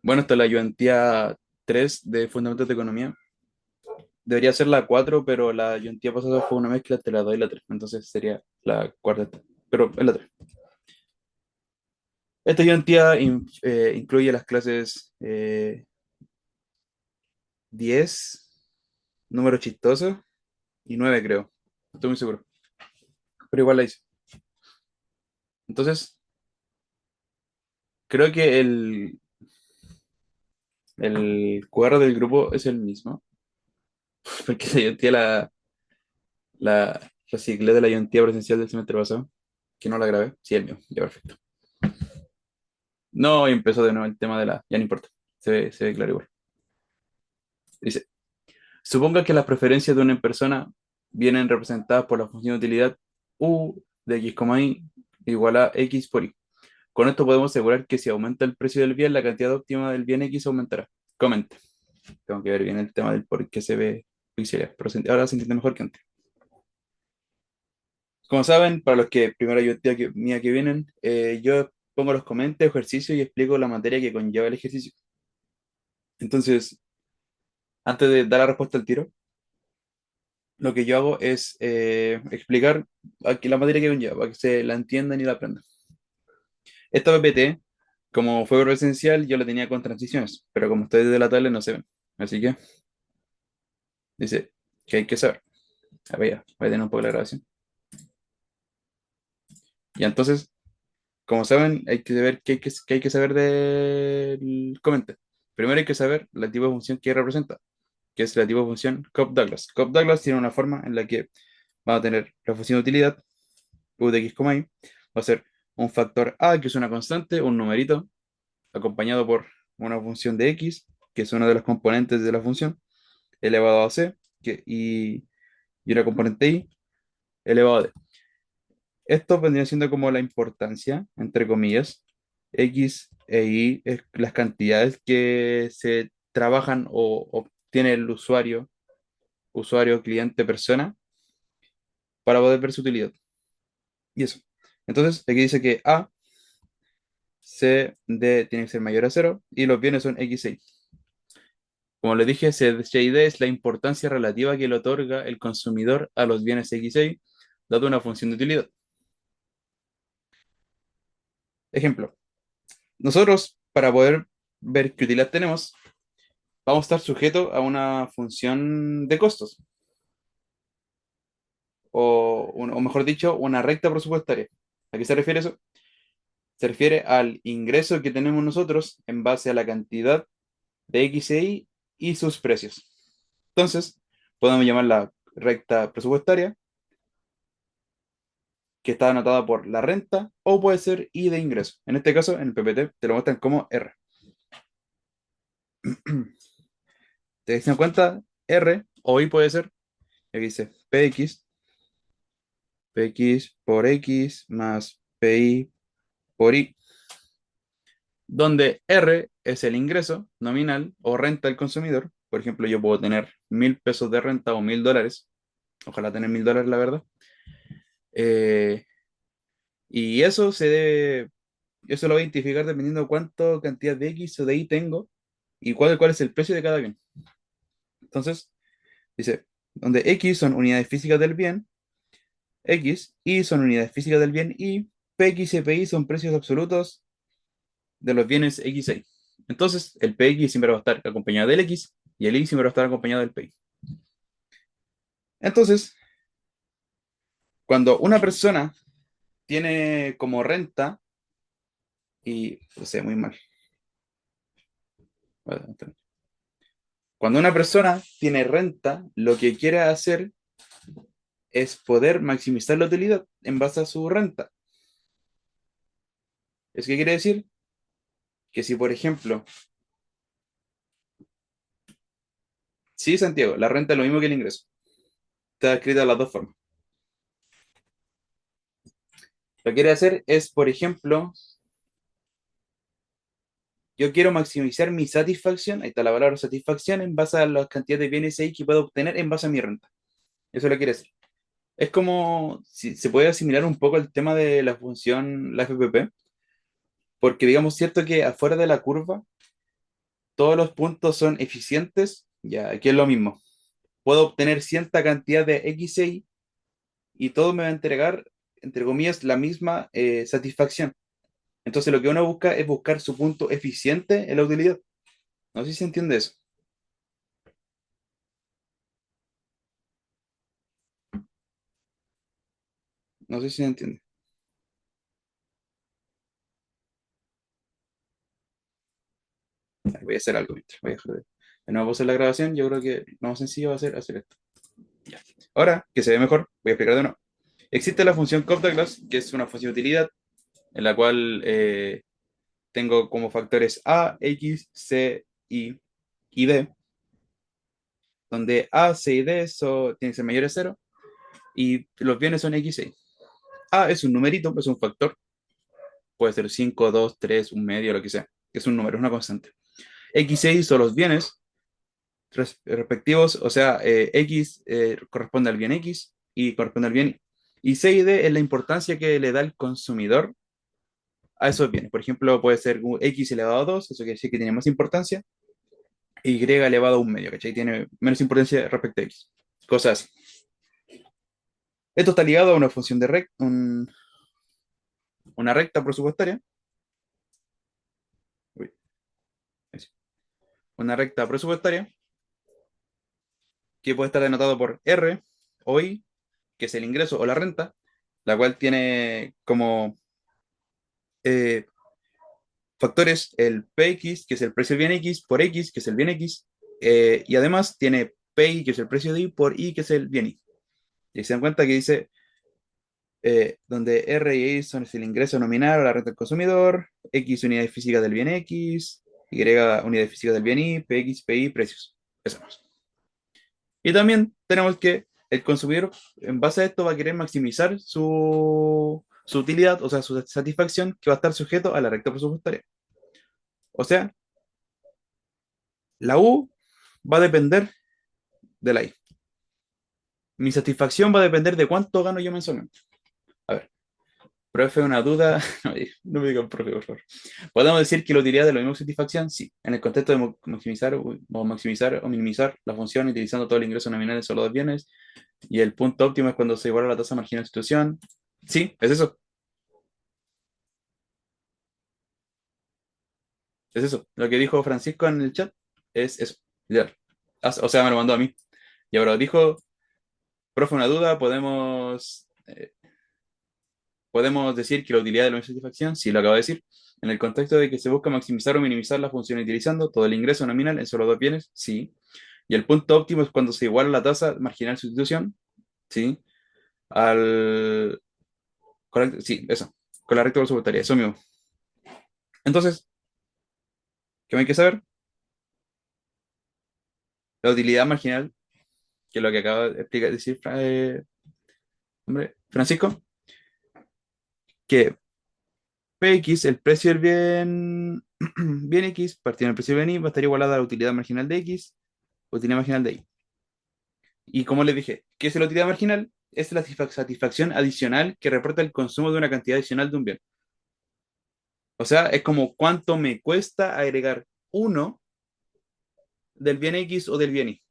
Bueno, esta es la ayudantía 3 de Fundamentos de Economía. Debería ser la 4, pero la ayudantía pasada fue una mezcla entre la 2 y la 3. Entonces sería la cuarta esta. Pero es la 3. Esta ayudantía incluye las clases 10, número chistoso, y 9 creo. No estoy muy seguro. Pero igual la hice. Entonces, creo que el QR del grupo es el mismo. Porque la ayudantía la reciclé de la ayudantía presencial del semestre pasado. Que no la grabé. Sí, el mío. Ya, perfecto. No, y empezó de nuevo el tema de la... Ya no importa. Se ve claro igual. Dice, suponga que las preferencias de una persona vienen representadas por la función de utilidad U de x, y igual a x por y. Con esto podemos asegurar que si aumenta el precio del bien, la cantidad óptima del bien x aumentará. Comente. Tengo que ver bien el tema del por qué se ve pixelado, pero ahora se entiende mejor que antes. Como saben, para los que primero yo mía que vienen, yo pongo los comentarios, ejercicios y explico la materia que conlleva el ejercicio. Entonces, antes de dar la respuesta al tiro, lo que yo hago es explicar aquí la materia que conlleva, para que se la entiendan y la aprendan. Esta PPT, como fue presencial, yo la tenía con transiciones, pero como estoy desde la tablet no se ven. Así que dice que hay que saber. A ver, ya, voy a tener un poco la grabación. Y entonces, como saben, hay que saber qué hay que saber del comentario. Primero hay que saber la tipo de función que representa, que es la tipo de función Cobb-Douglas. Cobb-Douglas tiene una forma en la que va a tener la función de utilidad u de x, y, va a ser un factor a, que es una constante, un numerito, acompañado por una función de x, que es una de las componentes de la función, elevado a c, y una componente y, elevado a d. Esto vendría siendo como la importancia, entre comillas, x e y, es las cantidades que se trabajan o obtiene el usuario, cliente, persona, para poder ver su utilidad. Y eso. Entonces, aquí dice que a C, D tiene que ser mayor a cero y los bienes son X y. Como les dije, C, C y D es la importancia relativa que le otorga el consumidor a los bienes X y, dado una función de utilidad. Ejemplo, nosotros para poder ver qué utilidad tenemos, vamos a estar sujetos a una función de costos, o mejor dicho, una recta presupuestaria. ¿A qué se refiere eso? Se refiere al ingreso que tenemos nosotros en base a la cantidad de X e y sus precios. Entonces, podemos llamarla recta presupuestaria, que está anotada por la renta, o puede ser I de ingreso. En este caso, en el PPT te lo muestran como R. ¿Te das cuenta? R o I puede ser, aquí dice PX por X más PI por I, donde R es el ingreso nominal o renta del consumidor. Por ejemplo, yo puedo tener 1.000 pesos de renta o $1.000, ojalá tener $1.000, la verdad. Eh, y eso lo voy a identificar dependiendo de cuánto cantidad de X o de Y tengo y cuál es el precio de cada bien. Entonces, dice, donde X son unidades físicas del bien, X, Y son unidades físicas del bien y PX y PI son precios absolutos de los bienes X y Y. Entonces, el PX siempre va a estar acompañado del X y el Y siempre va a estar acompañado del PI. Entonces, cuando una persona tiene como renta, y, o sea, muy mal. Cuando una persona tiene renta, lo que quiere hacer es poder maximizar la utilidad en base a su renta. ¿Es que quiere decir? Que si, por ejemplo, sí, Santiago, la renta es lo mismo que el ingreso. Está escrita de las dos formas. Lo que quiere hacer es, por ejemplo, yo quiero maximizar mi satisfacción, ahí está la palabra satisfacción, en base a las cantidades de bienes ahí que puedo obtener en base a mi renta. Eso lo quiere decir. Es como si se puede asimilar un poco el tema de la función, la FPP, porque digamos cierto que afuera de la curva todos los puntos son eficientes, ya aquí es lo mismo. Puedo obtener cierta cantidad de xi y todo me va a entregar, entre comillas, la misma satisfacción. Entonces lo que uno busca es buscar su punto eficiente en la utilidad. No sé si se entiende eso. No sé si se entiende. Voy a hacer algo, mientras. Voy a dejar de nuevo pausar la grabación. Yo creo que lo más sencillo va a ser hacer esto. Ya. Ahora, que se ve mejor, voy a explicar de nuevo. Existe la función Cobb-Douglas, que es una función de utilidad, en la cual tengo como factores A, X, C, y D, donde A, C y D tienen que ser mayores a cero, y los bienes son X, y. A es un numerito, es un factor, puede ser 5, 2, 3, un medio, lo que sea, es un número, es una constante. X y son los bienes respectivos, o sea, X corresponde al bien X y corresponde al bien Y. Y C y D es la importancia que le da el consumidor a esos bienes. Por ejemplo, puede ser X elevado a 2, eso quiere decir que tiene más importancia, y elevado a un medio, ¿cachai? Tiene menos importancia respecto a X. Cosas así. Esto está ligado a una función de una recta presupuestaria. Uy, una recta presupuestaria que puede estar denotado por R o I, que es el ingreso o la renta, la cual tiene como eh, factores el PX, que es el precio del bien X, por X, que es el bien X, y además tiene PI, que es el precio de Y, por Y, que es el bien Y. Y se dan cuenta que dice, donde R y I son el ingreso nominal o la renta del consumidor, X unidades físicas del bien X, Y unidades físicas del bien Y, PX, PI, precios. Eso más. Y también tenemos que el consumidor, en base a esto, va a querer maximizar su utilidad, o sea, su satisfacción, que va a estar sujeto a la recta presupuestaria. O sea, la U va a depender de la I. Mi satisfacción va a depender de cuánto gano yo mensualmente. A ver, profe, una duda. No me digan profe, por favor. ¿Podemos decir que la utilidad de la misma satisfacción? Sí. En el contexto de maximizar o minimizar la función utilizando todo el ingreso nominal en solo dos bienes. Y el punto óptimo es cuando se iguala la tasa marginal de sustitución. Sí, es eso. Es eso. Lo que dijo Francisco en el chat es eso. Ya. O sea, me lo mandó a mí. Y ahora dijo, profe, una duda, podemos decir que la utilidad de la satisfacción, sí lo acabo de decir, en el contexto de que se busca maximizar o minimizar la función utilizando todo el ingreso nominal en solo dos bienes, sí. Y el punto óptimo es cuando se iguala la tasa marginal de sustitución, sí. Al... Correcto, sí, eso. Con la recta presupuestaria, eso mismo. Entonces, ¿qué hay que saber? La utilidad marginal, que es lo que acaba de explicar, decir hombre, Francisco, que Px, el precio del bien, bien X, partiendo del precio del bien Y, va a estar igualada a la utilidad marginal de X, utilidad marginal de Y. Y como les dije, ¿qué es la utilidad marginal? Es la satisfacción adicional que reporta el consumo de una cantidad adicional de un bien. O sea, es como cuánto me cuesta agregar uno del bien X o del bien Y.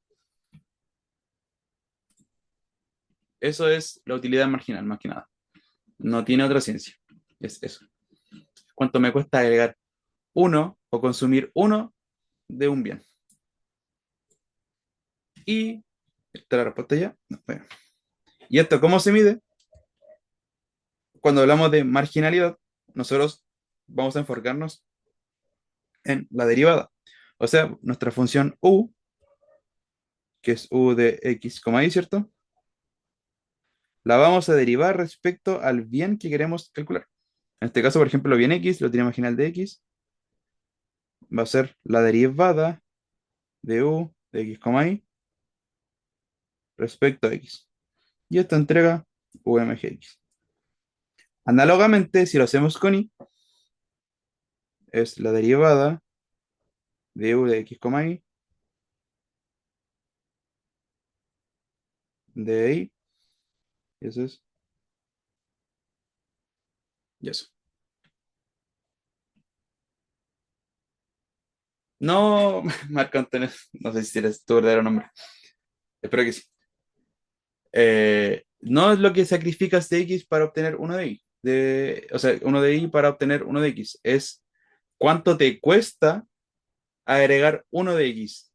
Eso es la utilidad marginal, más que nada. No tiene otra ciencia. Es eso. Cuánto me cuesta agregar uno o consumir uno de un bien. Y esta es la respuesta ya. No, bueno. ¿Y esto cómo se mide? Cuando hablamos de marginalidad, nosotros vamos a enfocarnos en la derivada. O sea, nuestra función u, que es u de x, y, ¿cierto? La vamos a derivar respecto al bien que queremos calcular. En este caso, por ejemplo, bien x, lo tiene marginal de x, va a ser la derivada de u de x, y respecto a x. Y esto entrega umgx. Análogamente, si lo hacemos con y, es la derivada de u de x, y de y, y eso es, y eso. No, Marco Antonio, no sé si eres tu verdadero nombre. Espero que sí. No es lo que sacrificas de X para obtener uno de Y. O sea, uno de Y para obtener uno de X. Es cuánto te cuesta agregar uno de X.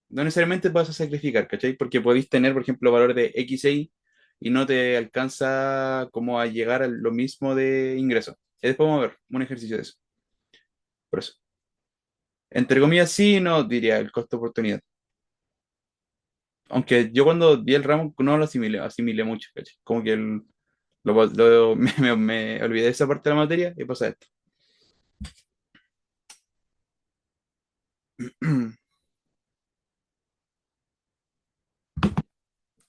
No necesariamente vas a sacrificar, ¿cachai? Porque podéis tener, por ejemplo, valor de X e Y no te alcanza como a llegar a lo mismo de ingreso. Y después vamos a ver un ejercicio de eso. Por eso. Entre comillas, sí, no diría el costo de oportunidad. Aunque yo cuando vi el ramo no lo asimilé mucho, ¿cachai? Como que me olvidé de esa parte de la materia y pasa esto.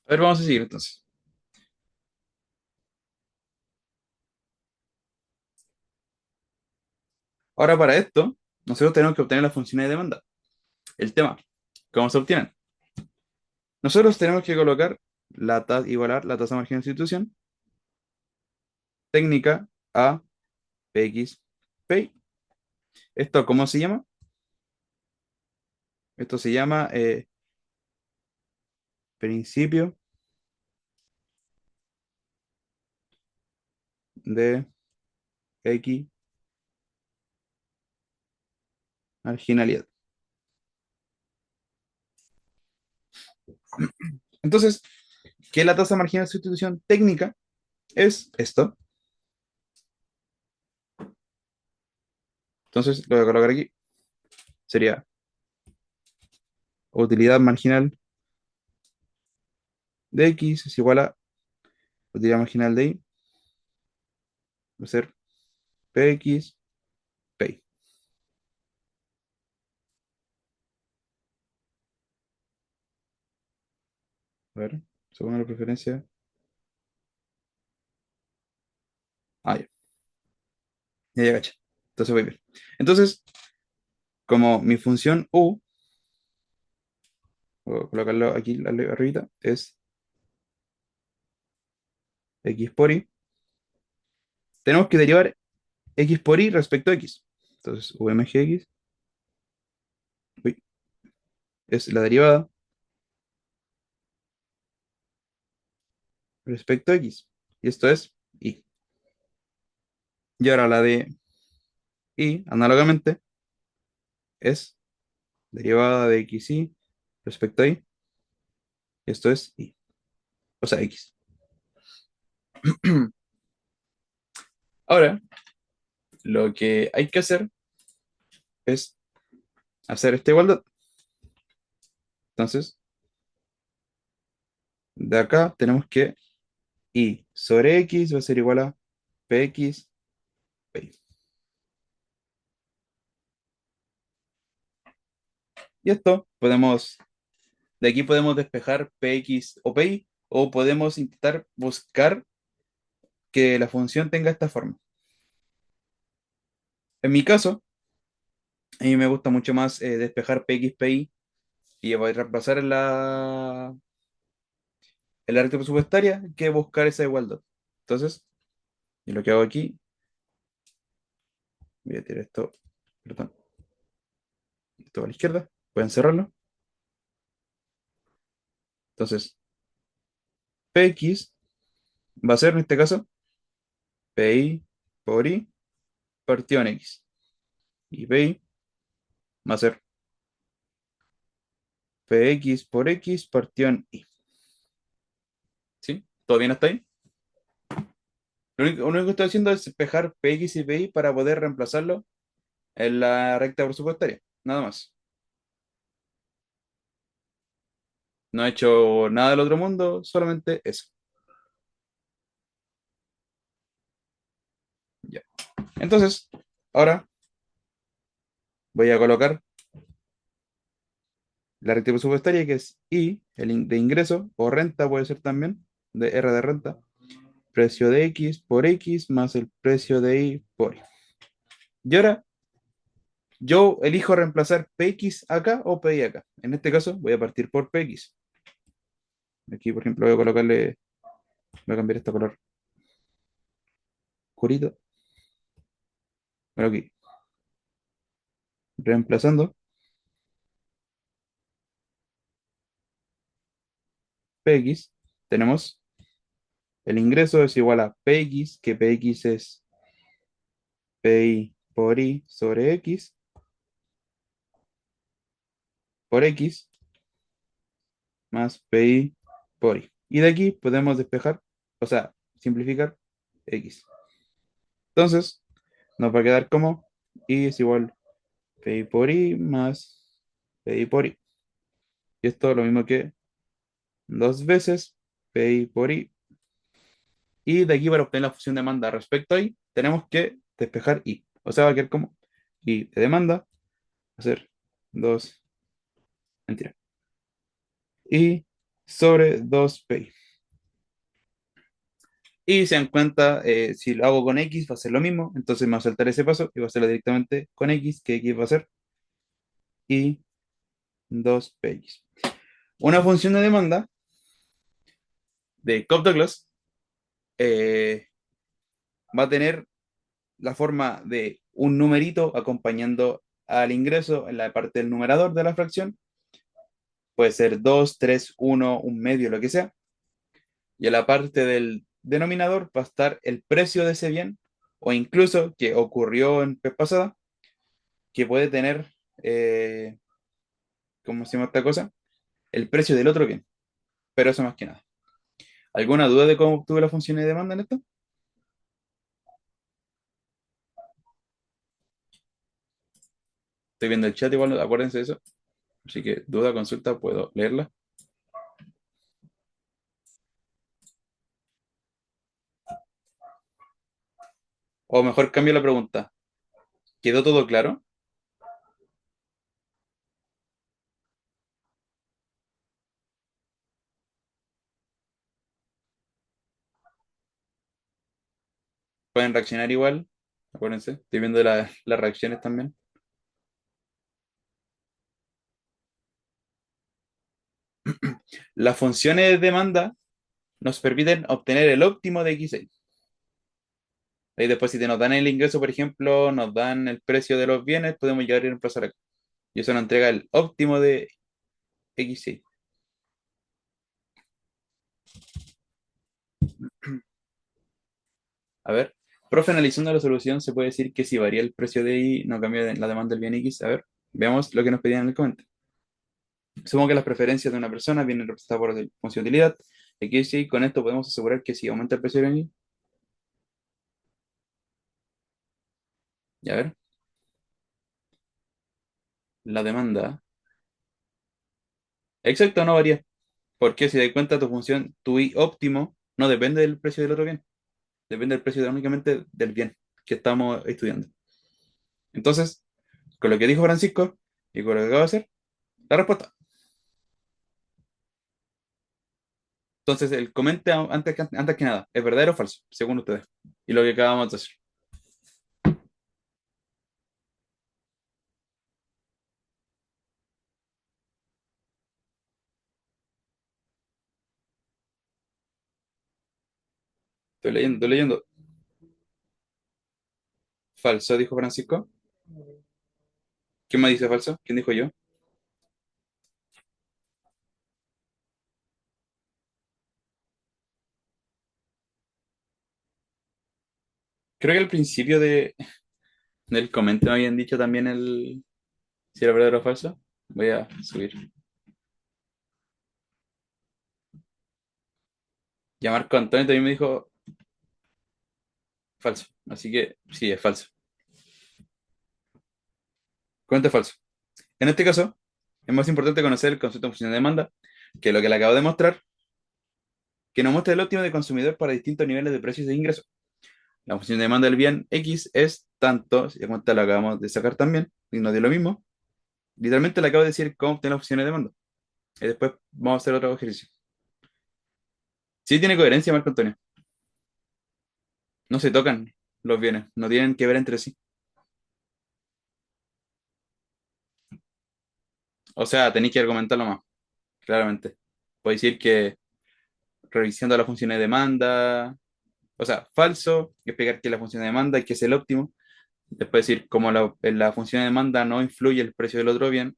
A ver, vamos a seguir entonces. Ahora para esto, nosotros tenemos que obtener las funciones de demanda. El tema, ¿cómo se obtienen? Nosotros tenemos que colocar igualar la tasa marginal de sustitución técnica a Px Py. ¿Esto cómo se llama? Esto se llama principio de X marginalidad. Entonces, ¿qué es la tasa marginal de sustitución técnica? Es esto. Entonces, lo voy a colocar aquí. Sería utilidad marginal de X es igual a utilidad marginal de Y, va a ser Px Py. A ver, según la preferencia. Ah, ya, ya caché. Entonces voy bien. Entonces, como mi función U, voy a colocarlo aquí arribita, es X por Y, tenemos que derivar X por Y respecto a X. Entonces, UMGX uy, es la derivada respecto a X. Y esto es Y. Y ahora la de Y, análogamente, es derivada de XY respecto a Y. Y esto es Y. O sea, X. Ahora, lo que hay que hacer es hacer esta igualdad. Entonces, de acá tenemos que Y sobre X va a ser igual a PX Py. Y esto podemos, de aquí podemos despejar PX o Py, o podemos intentar buscar que la función tenga esta forma. En mi caso, a mí me gusta mucho más despejar PX Py y voy a reemplazar en la recta presupuestaria que buscar esa igualdad. Entonces, y lo que hago aquí, voy a tirar esto, perdón, esto a la izquierda, voy a encerrarlo. Entonces, PX va a ser en este caso PI por I partido en X. Y PI va a ser PX por X partido en Y. ¿Sí? ¿Todo bien hasta ahí? Lo único que estoy haciendo es despejar PX y PI para poder reemplazarlo en la recta presupuestaria. Nada más. No he hecho nada del otro mundo, solamente eso. Ya. Entonces, ahora voy a colocar la recta presupuestaria que es I, de ingreso, o renta puede ser también, de R de renta, precio de X por X más el precio de Y por Y. Y ahora yo elijo reemplazar PX acá o PY acá. En este caso voy a partir por PX. Aquí, por ejemplo, voy a cambiar este color oscurito. Bueno, aquí, reemplazando Px, tenemos el ingreso es igual a Px, que Px es Pi por I sobre X por X más Pi por I. Y de aquí podemos despejar, o sea, simplificar X. Entonces, nos va a quedar como I es igual Pi por I más Pi por I. Y esto es lo mismo que dos veces Pi por I. Y de aquí para obtener la función de demanda respecto a I, tenemos que despejar I. O sea, va a quedar como I de demanda, va a ser 2, mentira, I sobre 2Pi. Y se dan cuenta, si lo hago con X va a ser lo mismo, entonces me va a saltar ese paso y va a hacerlo directamente con X, que X va a ser I 2Pi. Una función de demanda de Cobb-Douglas eh, va a tener la forma de un numerito acompañando al ingreso en la parte del numerador de la fracción. Puede ser 2, 3, 1, un medio, lo que sea. Y en la parte del denominador va a estar el precio de ese bien, o incluso que ocurrió en vez pasada, que puede tener, eh, ¿cómo se llama esta cosa? El precio del otro bien. Pero eso más que nada. ¿Alguna duda de cómo obtuve la función de demanda en esto? Estoy viendo el chat igual, acuérdense de eso. Así que duda, consulta, puedo leerla. O mejor cambio la pregunta. ¿Quedó todo claro? Pueden reaccionar igual. Acuérdense, estoy viendo las reacciones también. Las funciones de demanda nos permiten obtener el óptimo de X6. Ahí después, si te nos dan el ingreso, por ejemplo, nos dan el precio de los bienes, podemos llegar a reemplazar acá. Y eso nos entrega el óptimo de X6. A ver, profe, analizando la solución, se puede decir que si varía el precio de Y, no cambia la demanda del bien X. A ver, veamos lo que nos pedían en el comentario. Supongo que las preferencias de una persona vienen representadas por la función de utilidad. X y con esto podemos asegurar que si aumenta el precio del bien Y, ya ver, la demanda. Exacto, no varía. Porque si te cuenta tu función, tu I óptimo, no depende del precio del otro bien. Depende del precio únicamente del bien que estamos estudiando. Entonces, con lo que dijo Francisco y con lo que acabo de hacer, la respuesta. Entonces, el comente antes que nada, ¿es verdadero o falso? Según ustedes. Y lo que acabamos de hacer. Estoy leyendo, estoy leyendo. Falso, dijo Francisco. ¿Quién me dice falso? ¿Quién dijo yo? Creo que al principio del comentario me habían dicho también si era verdadero o falso. Voy a subir. Y a Marco Antonio también me dijo falso. Así que sí, es falso. Cuenta falso. En este caso, es más importante conocer el concepto de función de demanda que lo que le acabo de mostrar, que nos muestra el óptimo de consumidor para distintos niveles de precios e ingresos. La función de demanda del bien X es tanto, si de cuenta lo acabamos de sacar también, y nos dio lo mismo. Literalmente le acabo de decir cómo obtener la función de demanda. Y después vamos a hacer otro ejercicio. Sí tiene coherencia, Marco Antonio. No se tocan los bienes, no tienen que ver entre sí. O sea, tenéis que argumentarlo más, claramente. Puedes decir que revisando la función de demanda, o sea, falso, explicar que la función de demanda y que es el óptimo. Después decir, como la función de demanda no influye el precio del otro bien,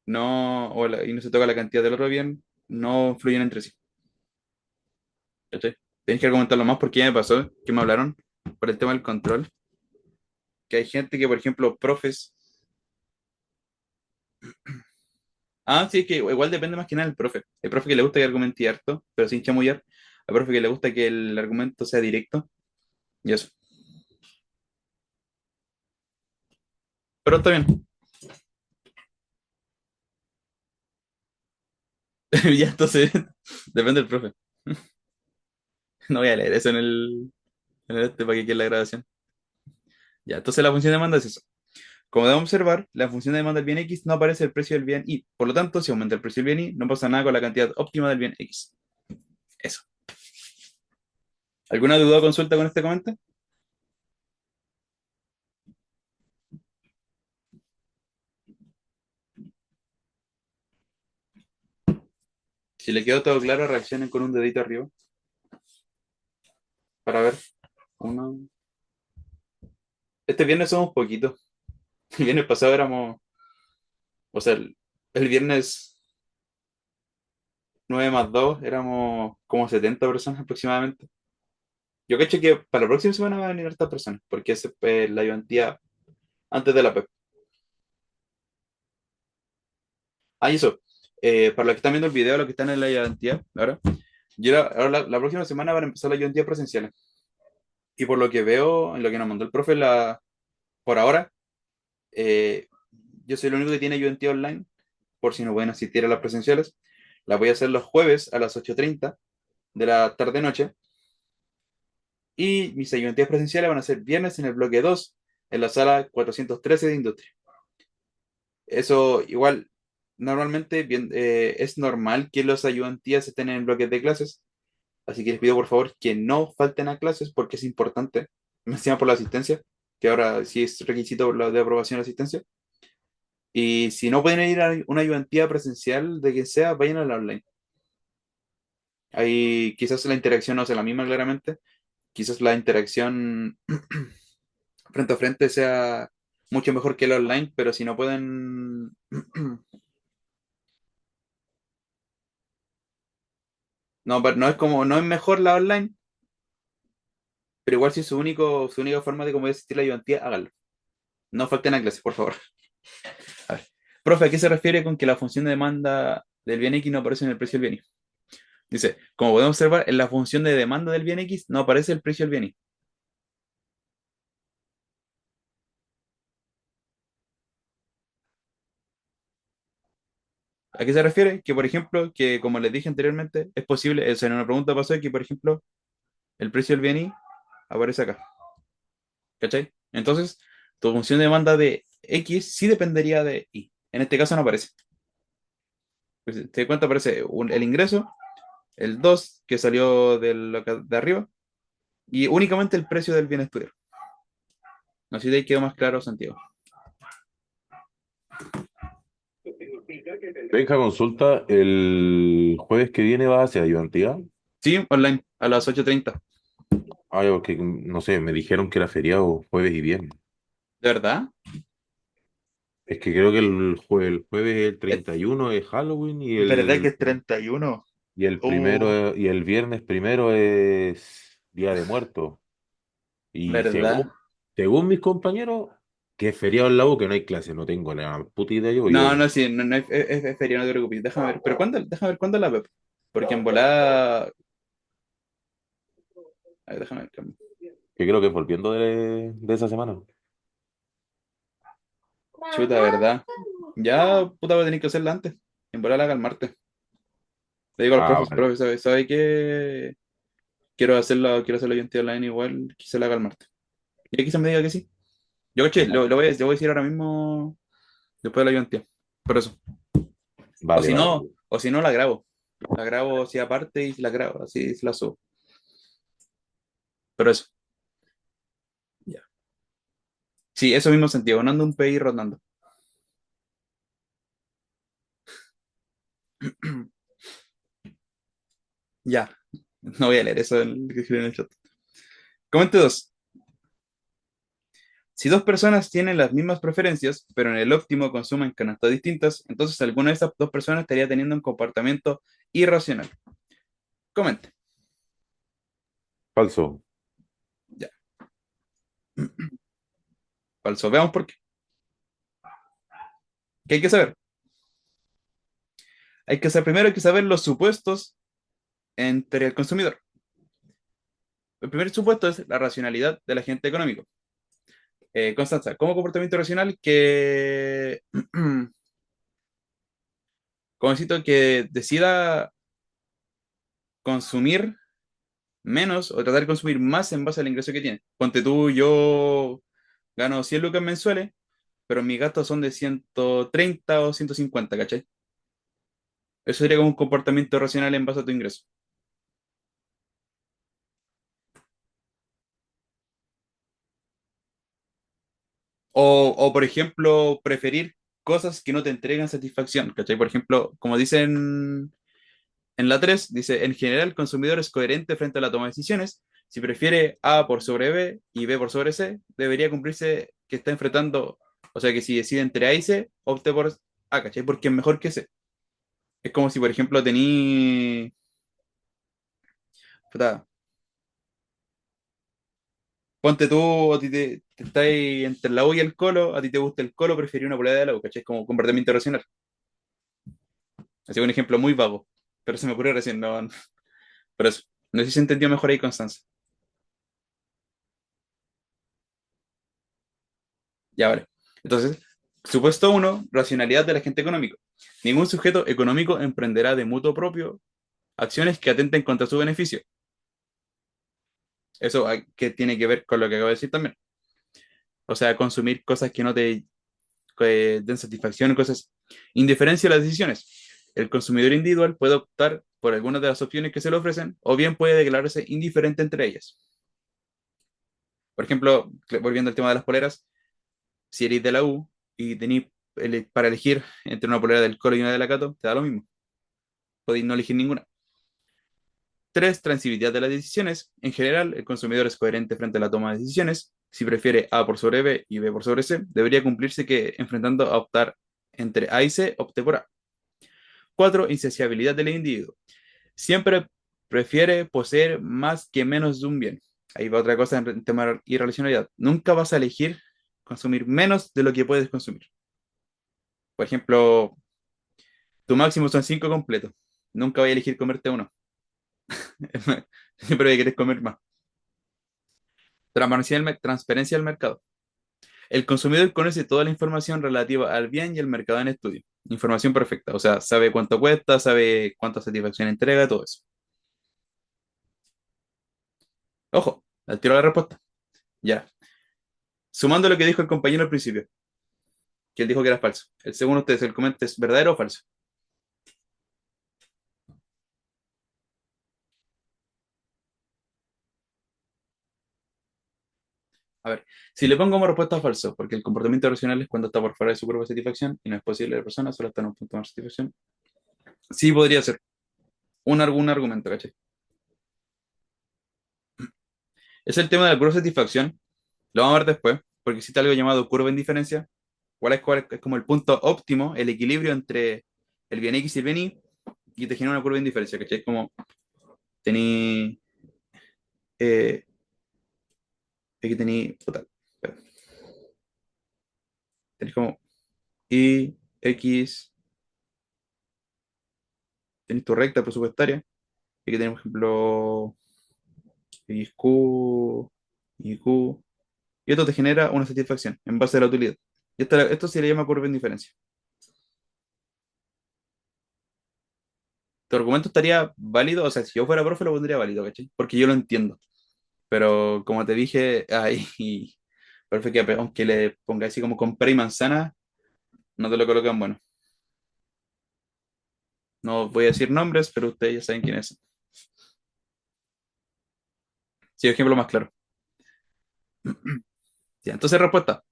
y no se toca la cantidad del otro bien, no influyen entre sí. ¿Cachai? Tienes que argumentarlo más porque ya me pasó que me hablaron por el tema del control, que hay gente que, por ejemplo, profes. Ah, sí, es que igual depende más que nada del profe. El profe que le gusta que argumente harto, pero sin chamullar. Al profe que le gusta que el argumento sea directo. Y eso. Pero está bien. Ya, entonces, depende del profe. No voy a leer eso en el este para que quede la grabación. Ya, entonces la función de demanda es eso. Como debemos observar, la función de demanda del bien X no aparece el precio del bien Y. Por lo tanto, si aumenta el precio del bien Y, no pasa nada con la cantidad óptima del bien X. Eso. ¿Alguna duda o consulta con este comentario? Si le quedó todo claro, reaccionen con un dedito arriba para ver. Uno. Este viernes somos poquitos. El viernes pasado éramos, o sea, el viernes 9 más 2 éramos como 70 personas aproximadamente. Yo cacho que para la próxima semana van a venir estas personas, porque es la ayudantía antes de la PEP. Ah, y eso, para los que están viendo el video, los que están en la ayudantía, ahora, ahora la próxima semana van a empezar la ayudantía presenciales. Y por lo que veo, en lo que nos mandó el profe, por ahora, eh, yo soy el único que tiene ayudantía online, por si no pueden asistir a las presenciales. La voy a hacer los jueves a las 8:30 de la tarde-noche. Y mis ayudantías presenciales van a ser viernes en el bloque 2 en la sala 413 de Industria. Eso igual, normalmente es normal que los ayudantías estén en bloques de clases, así que les pido por favor que no falten a clases porque es importante, me encima por la asistencia, que ahora sí es requisito de aprobación de asistencia. Y si no pueden ir a una ayudantía presencial de quien sea, vayan a la online. Ahí quizás la interacción no sea la misma claramente, quizás la interacción frente a frente sea mucho mejor que la online, pero si no pueden, no, no es como, no es mejor la online, pero igual si es su única forma de cómo asistir a la ayudantía, háganlo. No falten a clase, por favor. A ver. Profe, ¿a qué se refiere con que la función de demanda del bien X no aparece en el precio del bien Y? Dice, como podemos observar, en la función de demanda del bien X no aparece el precio del bien Y. ¿A qué se refiere? Que, por ejemplo, que como les dije anteriormente, es posible, o sea, en una pregunta pasó que, por ejemplo, el precio del bien Y aparece acá. ¿Cachai? Entonces, tu función de demanda de X sí dependería de Y. En este caso no aparece. Pues, si te das cuenta, aparece el ingreso, el 2 que salió de arriba y únicamente el precio del bien estudiado. Así de ahí quedó más claro, Santiago. Venga, consulta, el jueves que viene va hacia ayudantía. Sí, online, a las 8:30. Ah, ya, porque no sé, me dijeron que era feriado jueves y viernes. ¿De verdad? Es que creo que el jueves el ¿Es 31 es Halloween verdad que es 31? y el Uh, primero y el viernes primero es Día de Muertos. Y ¿Verdad? según mis compañeros, que es feriado en la U, que no hay clase, no tengo la puta idea No, yo. no, sí, no, no es feriado, no te preocupes. Déjame ver. Pero déjame ver cuándo es la web. Porque en volada. A ver, déjame ver. Que creo que es volviendo de esa semana. Chuta, ¿verdad? Ya, puta, voy a tener que hacerla antes. En volada la haga el martes. Le digo a los Ah, profes, vale. profe, ¿sabe qué? Quiero hacerlo yo en tío online igual, quizá la haga el martes. Y quizá me diga que sí. Yo, coche, lo voy a decir ahora mismo después de la ayudantía. Por eso. Vale, vale. O si no la grabo. La grabo así aparte y la grabo, así la subo. Pero eso, ya. Sí, eso mismo sentido, no ando un PI rotando. Ya, no voy a leer eso que escriben en el chat. Comente dos. Si dos personas tienen las mismas preferencias, pero en el óptimo consumen canastas distintas, entonces alguna de esas dos personas estaría teniendo un comportamiento irracional. Comente. Falso. Ya. Falso. Veamos por qué. ¿Qué hay que saber? Primero hay que saber los supuestos entre el consumidor. El primer supuesto es la racionalidad del agente económico. Constanza, como comportamiento racional que, como necesito que decida consumir menos o tratar de consumir más en base al ingreso que tiene. Ponte tú, yo gano 100 lucas mensuales, pero mis gastos son de 130 o 150, ¿cachai? Eso sería como un comportamiento racional en base a tu ingreso. Por ejemplo, preferir cosas que no te entregan satisfacción, ¿cachai? Por ejemplo, como dicen en la 3 dice, en general el consumidor es coherente frente a la toma de decisiones. Si prefiere A por sobre B y B por sobre C, debería cumplirse que está enfrentando, o sea que si decide entre A y C, opte por A, ¿cachai? Porque es mejor que C. Es como si, por ejemplo, puta, ponte tú, a ti te estás entre la U y el Colo, a ti te gusta el Colo, preferí una polera de la U, ¿cachai? Como comportamiento racional. Así que un ejemplo muy vago, pero se me ocurrió recién, no, por eso. No sé si se entendió mejor ahí, Constanza. Ya, vale. Entonces, supuesto uno, racionalidad del agente económico. Ningún sujeto económico emprenderá de mutuo propio acciones que atenten contra su beneficio. Eso que tiene que ver con lo que acabo de decir también. O sea, consumir cosas que no te den satisfacción, cosas. Indiferencia a las decisiones. El consumidor individual puede optar por algunas de las opciones que se le ofrecen o bien puede declararse indiferente entre ellas. Por ejemplo, volviendo al tema de las poleras, si eres de la U y tenés para elegir entre una polera del Colo y una de la Cato, te da lo mismo. Podéis no elegir ninguna. Tres, transibilidad de las decisiones. En general, el consumidor es coherente frente a la toma de decisiones. Si prefiere A por sobre B y B por sobre C, debería cumplirse que enfrentando a optar entre A y C, opte por A. Cuatro, insaciabilidad del individuo. Siempre prefiere poseer más que menos de un bien. Ahí va otra cosa en tema de irracionalidad. Nunca vas a elegir consumir menos de lo que puedes consumir. Por ejemplo, tu máximo son cinco completos. Nunca voy a elegir comerte uno. Siempre voy a querer comer más. Transparencia del mercado. El consumidor conoce toda la información relativa al bien y al mercado en estudio. Información perfecta, o sea, sabe cuánto cuesta, sabe cuánta satisfacción entrega, todo eso. Ojo, al tiro la respuesta. Ya. Sumando lo que dijo el compañero al principio, que él dijo que era falso. El segundo ustedes, el comentario es verdadero o falso. A ver, si le pongo como respuesta falso, porque el comportamiento racional es cuando está por fuera de su propia satisfacción y no es posible la persona solo está en un punto de satisfacción. Sí podría ser algún argumento, ¿cachai? Es el tema de la curva de satisfacción. Lo vamos a ver después, porque existe algo llamado curva de indiferencia, cuál es como el punto óptimo, el equilibrio entre el bien X y el bien Y te genera una curva de indiferencia, ¿cachai? Como tení, eh, aquí tení, puta, espera, tenés como Y, X, tenés tu recta presupuestaria, y aquí tenemos, por ejemplo, Q, y Q, y esto te genera una satisfacción en base a la utilidad. Y esto se le llama curva de indiferencia. Tu argumento estaría válido, o sea, si yo fuera profe lo pondría válido, ¿cachai? Porque yo lo entiendo. Pero como te dije, ahí, profe, que aunque le ponga así como comprar y manzana, no te lo colocan bueno. No voy a decir nombres, pero ustedes ya saben quién es. Sí, ejemplo más claro. Ya, entonces, respuesta.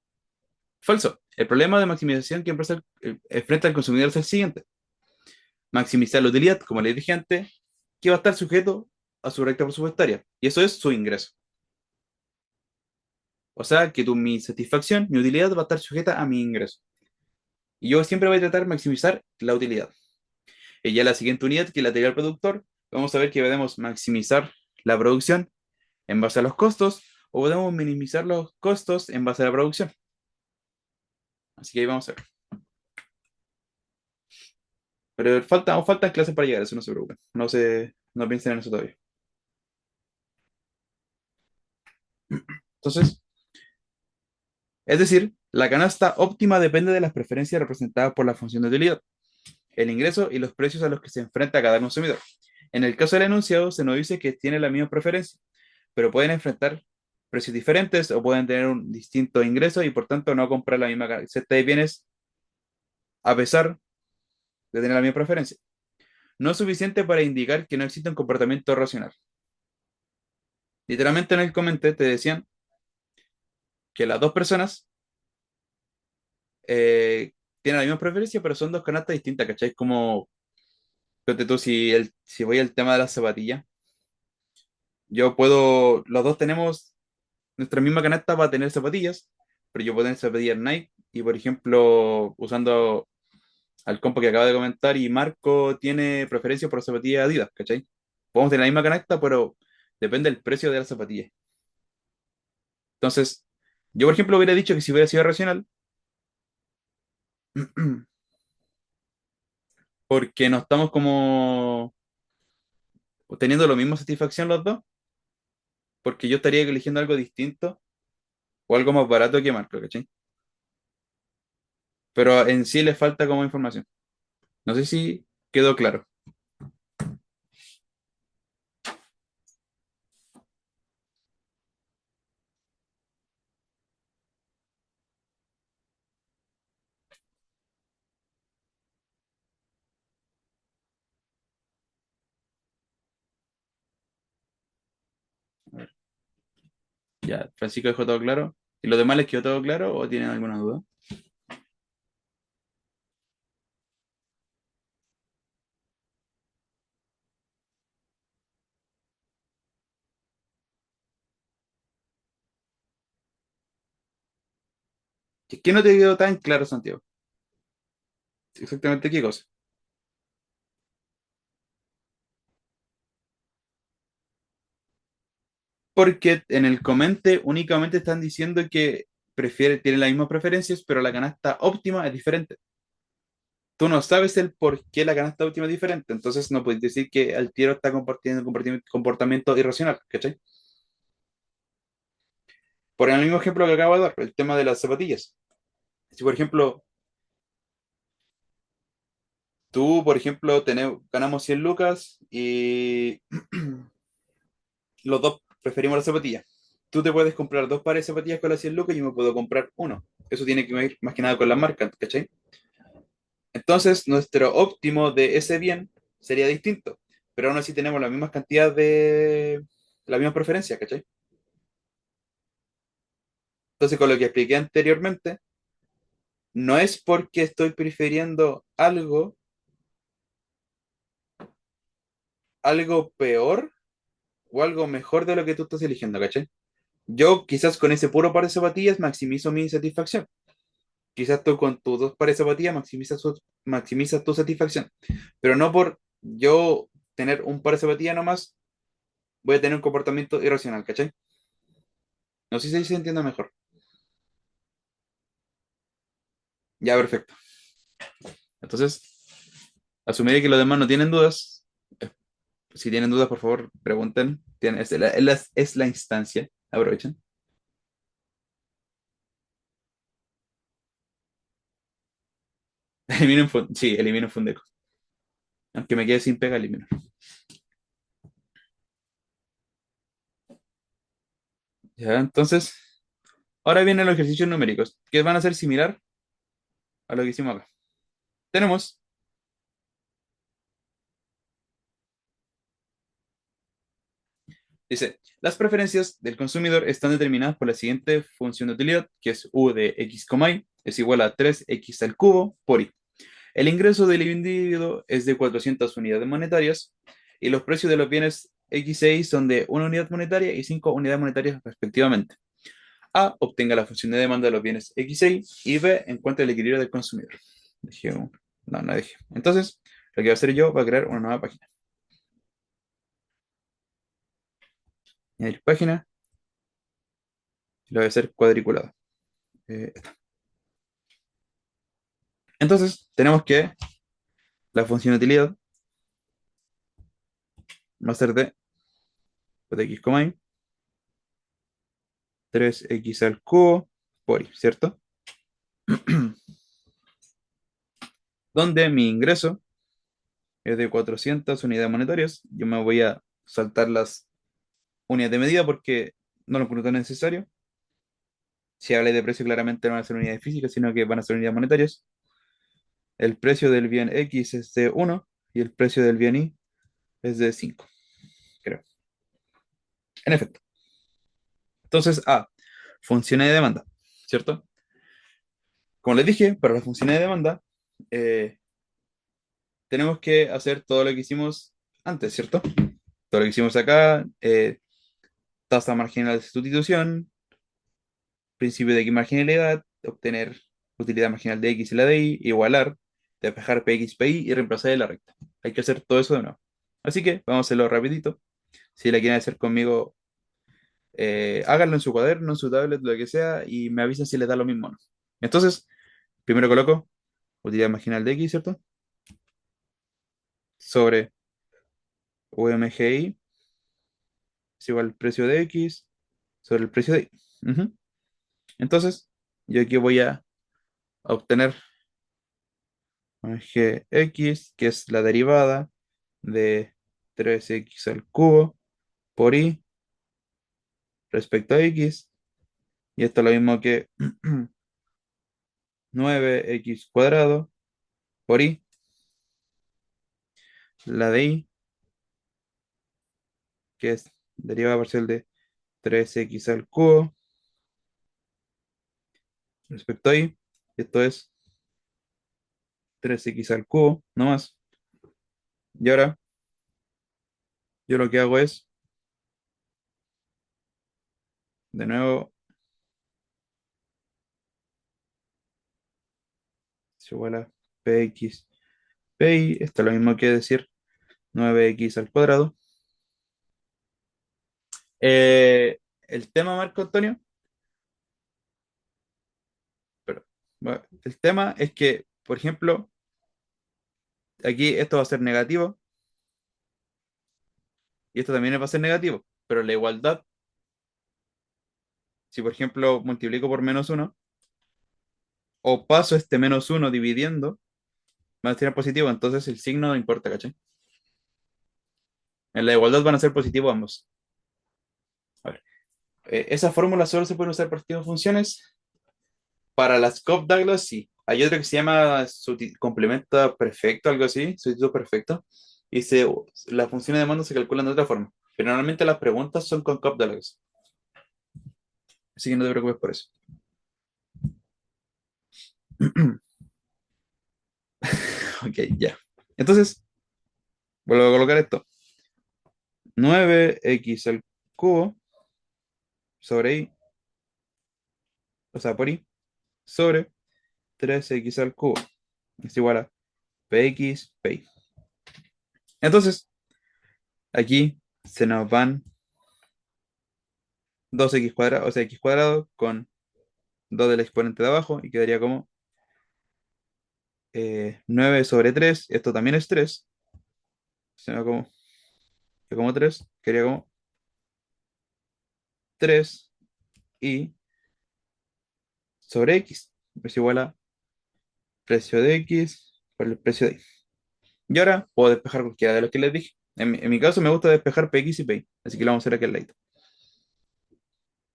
Falso. El problema de maximización que enfrenta el consumidor es el siguiente. Maximizar la utilidad, como le dije antes, que va a estar sujeto a su recta presupuestaria. Y eso es su ingreso. O sea, que mi satisfacción, mi utilidad va a estar sujeta a mi ingreso. Y yo siempre voy a tratar de maximizar la utilidad. Y ya la siguiente unidad, que es la teoría del productor, vamos a ver que podemos maximizar la producción en base a los costos o podemos minimizar los costos en base a la producción. Así que ahí vamos a ver. Pero aún faltan clases para llegar, eso no se preocupen. No piensen en eso todavía. Entonces, es decir, la canasta óptima depende de las preferencias representadas por la función de utilidad, el ingreso y los precios a los que se enfrenta cada consumidor. En el caso del enunciado, se nos dice que tiene la misma preferencia, pero pueden enfrentar precios diferentes o pueden tener un distinto ingreso y por tanto no comprar la misma cesta de bienes a pesar de tener la misma preferencia. No es suficiente para indicar que no existe un comportamiento racional. Literalmente en el comentario te decían que las dos personas eh, tienen la misma preferencia, pero son dos canastas distintas, ¿cachai? Como, fíjate tú, si voy al tema de las zapatillas, los dos tenemos nuestra misma canasta para tener zapatillas, pero yo puedo tener zapatillas Nike y, por ejemplo, usando al compa que acaba de comentar, y Marco tiene preferencia por zapatillas Adidas, ¿cachai? Podemos tener la misma canasta, pero depende del precio de las zapatillas. Entonces, yo, por ejemplo, hubiera dicho que si hubiera sido racional, porque no estamos como teniendo la misma satisfacción los dos, porque yo estaría eligiendo algo distinto o algo más barato que Marco, ¿cachai? Pero en sí le falta como información. No sé si quedó claro. A ver, ya, Francisco dejó todo claro. ¿Y los demás les quedó todo claro o tienen alguna duda? ¿Qué no te quedó tan claro, Santiago? Exactamente qué cosa. Porque en el comente únicamente están diciendo que tienen las mismas preferencias, pero la canasta óptima es diferente. Tú no sabes el por qué la canasta óptima es diferente, entonces no puedes decir que el tiro está compartiendo un comportamiento irracional, ¿cachai? Por el mismo ejemplo que acabo de dar, el tema de las zapatillas. Si, por ejemplo, tú, por ejemplo, ganamos 100 lucas y los dos preferimos las zapatillas. Tú te puedes comprar dos pares de zapatillas con las 100 lucas y yo me puedo comprar uno. Eso tiene que ver más que nada con la marca, ¿cachai? Entonces, nuestro óptimo de ese bien sería distinto, pero aún así tenemos la misma cantidad la misma preferencia, ¿cachai? Entonces, con lo que expliqué anteriormente, no es porque estoy prefiriendo algo peor o algo mejor de lo que tú estás eligiendo, ¿cachai? Yo quizás con ese puro par de zapatillas maximizo mi satisfacción. Quizás tú con tus dos pares de zapatillas maximizas tu satisfacción. Pero no por yo tener un par de zapatillas nomás, voy a tener un comportamiento irracional, ¿cachai? No sé si se entiende mejor. Ya, perfecto. Entonces, asumiré que los demás no tienen dudas. Si tienen dudas, por favor, pregunten. Es la instancia. Aprovechen. Sí, elimino Fundeco. Aunque me quede sin pega, elimino. Ya, entonces, ahora vienen los ejercicios numéricos, que van a ser similar a lo que hicimos acá. Tenemos, dice, las preferencias del consumidor están determinadas por la siguiente función de utilidad, que es U de x, y es igual a 3x al cubo por y. El ingreso del individuo es de 400 unidades monetarias y los precios de los bienes X e Y son de 1 unidad monetaria y 5 unidades monetarias respectivamente. A, obtenga la función de demanda de los bienes X e Y B, encuentre el equilibrio del consumidor. Dejé no, no dejé. Entonces, lo que voy a hacer yo va a crear una nueva página. Añadir página, y lo voy a hacer cuadriculado. Esta. Entonces, tenemos que la función de utilidad va a ser de x, y 3x al cubo por y, ¿cierto? Donde mi ingreso es de 400 unidades monetarias. Yo me voy a saltar las unidades de medida porque no lo encuentro tan necesario. Si habla de precio, claramente no van a ser unidades físicas, sino que van a ser unidades monetarias. El precio del bien X es de 1 y el precio del bien Y es de 5, creo. En efecto. Entonces, A, funciones de demanda, ¿cierto? Como les dije, para las funciones de demanda, eh, tenemos que hacer todo lo que hicimos antes, ¿cierto? Todo lo que hicimos acá, tasa marginal de sustitución, principio de marginalidad, obtener utilidad marginal de X y la de Y, igualar, despejar PX, PY y reemplazar de la recta. Hay que hacer todo eso de nuevo. Así que vamos a hacerlo rapidito. Si la quieren hacer conmigo, háganlo en su cuaderno, en su tablet, lo que sea, y me avisan si les da lo mismo o no. Entonces, primero coloco utilidad marginal de X, ¿cierto? Sobre UMGI es igual al precio de X sobre el precio de Y. Ujú. Entonces, yo aquí voy a obtener gx, que es la derivada de 3x al cubo por y respecto a x. Y esto es lo mismo que 9x cuadrado por y, la de y, que es derivada parcial de 3x al cubo respecto a y. Esto es 3x al cubo, no más. Y ahora yo lo que hago es, de nuevo, es igual a px, pi. Esto es lo mismo que decir 9x al cuadrado. El tema, Marco Antonio, pero, bueno, el tema es que, por ejemplo, aquí esto va a ser negativo y esto también va a ser negativo, pero la igualdad, si por ejemplo multiplico por -1 o paso este -1 dividiendo, va a ser positivo, entonces el signo no importa, ¿cachai? En la igualdad van a ser positivos ambos. A ver, esa fórmula solo se puede usar para tipo de funciones. Para las Cobb-Douglas, sí. Hay otro que se llama complemento perfecto, algo así, sustituto perfecto. Y las funciones de mando se calculan de otra forma. Pero normalmente las preguntas son con Cobb-Douglas. Así que no te preocupes por eso. Ok, ya. Entonces, vuelvo a colocar esto. 9x al cubo sobre y, o sea, por y, sobre 3x al cubo. Es igual a px, pi. Entonces, aquí se nos van 2x cuadrado, o sea, x cuadrado con 2 del exponente de abajo y quedaría como 9 sobre 3. Esto también es 3. Se me va como 3. Quedaría como 3 y sobre x es igual a precio de x por el precio de y. Y ahora puedo despejar cualquiera de los que les dije. En mi caso me gusta despejar px y pi, así que lo vamos a hacer aquí al lado.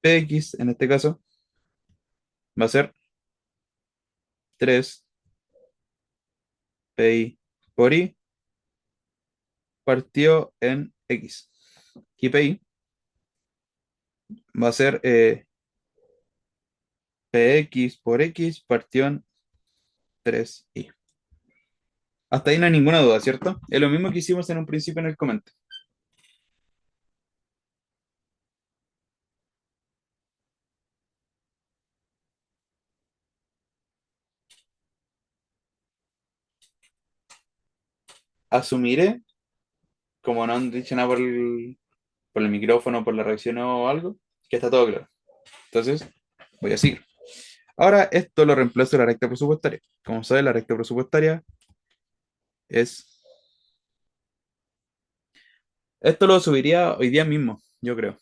Px en este caso va a ser 3 pi por y partido en x. Y pi va a ser px por x partido en 3y. Hasta ahí no hay ninguna duda, ¿cierto? Es lo mismo que hicimos en un principio en el comentario. asumiré, como no han dicho nada por el micrófono, por la reacción o algo, que está todo claro. Entonces, voy a seguir. Ahora, esto lo reemplazo de la recta presupuestaria. Como sabes, la recta presupuestaria es... Esto lo subiría hoy día mismo, yo creo.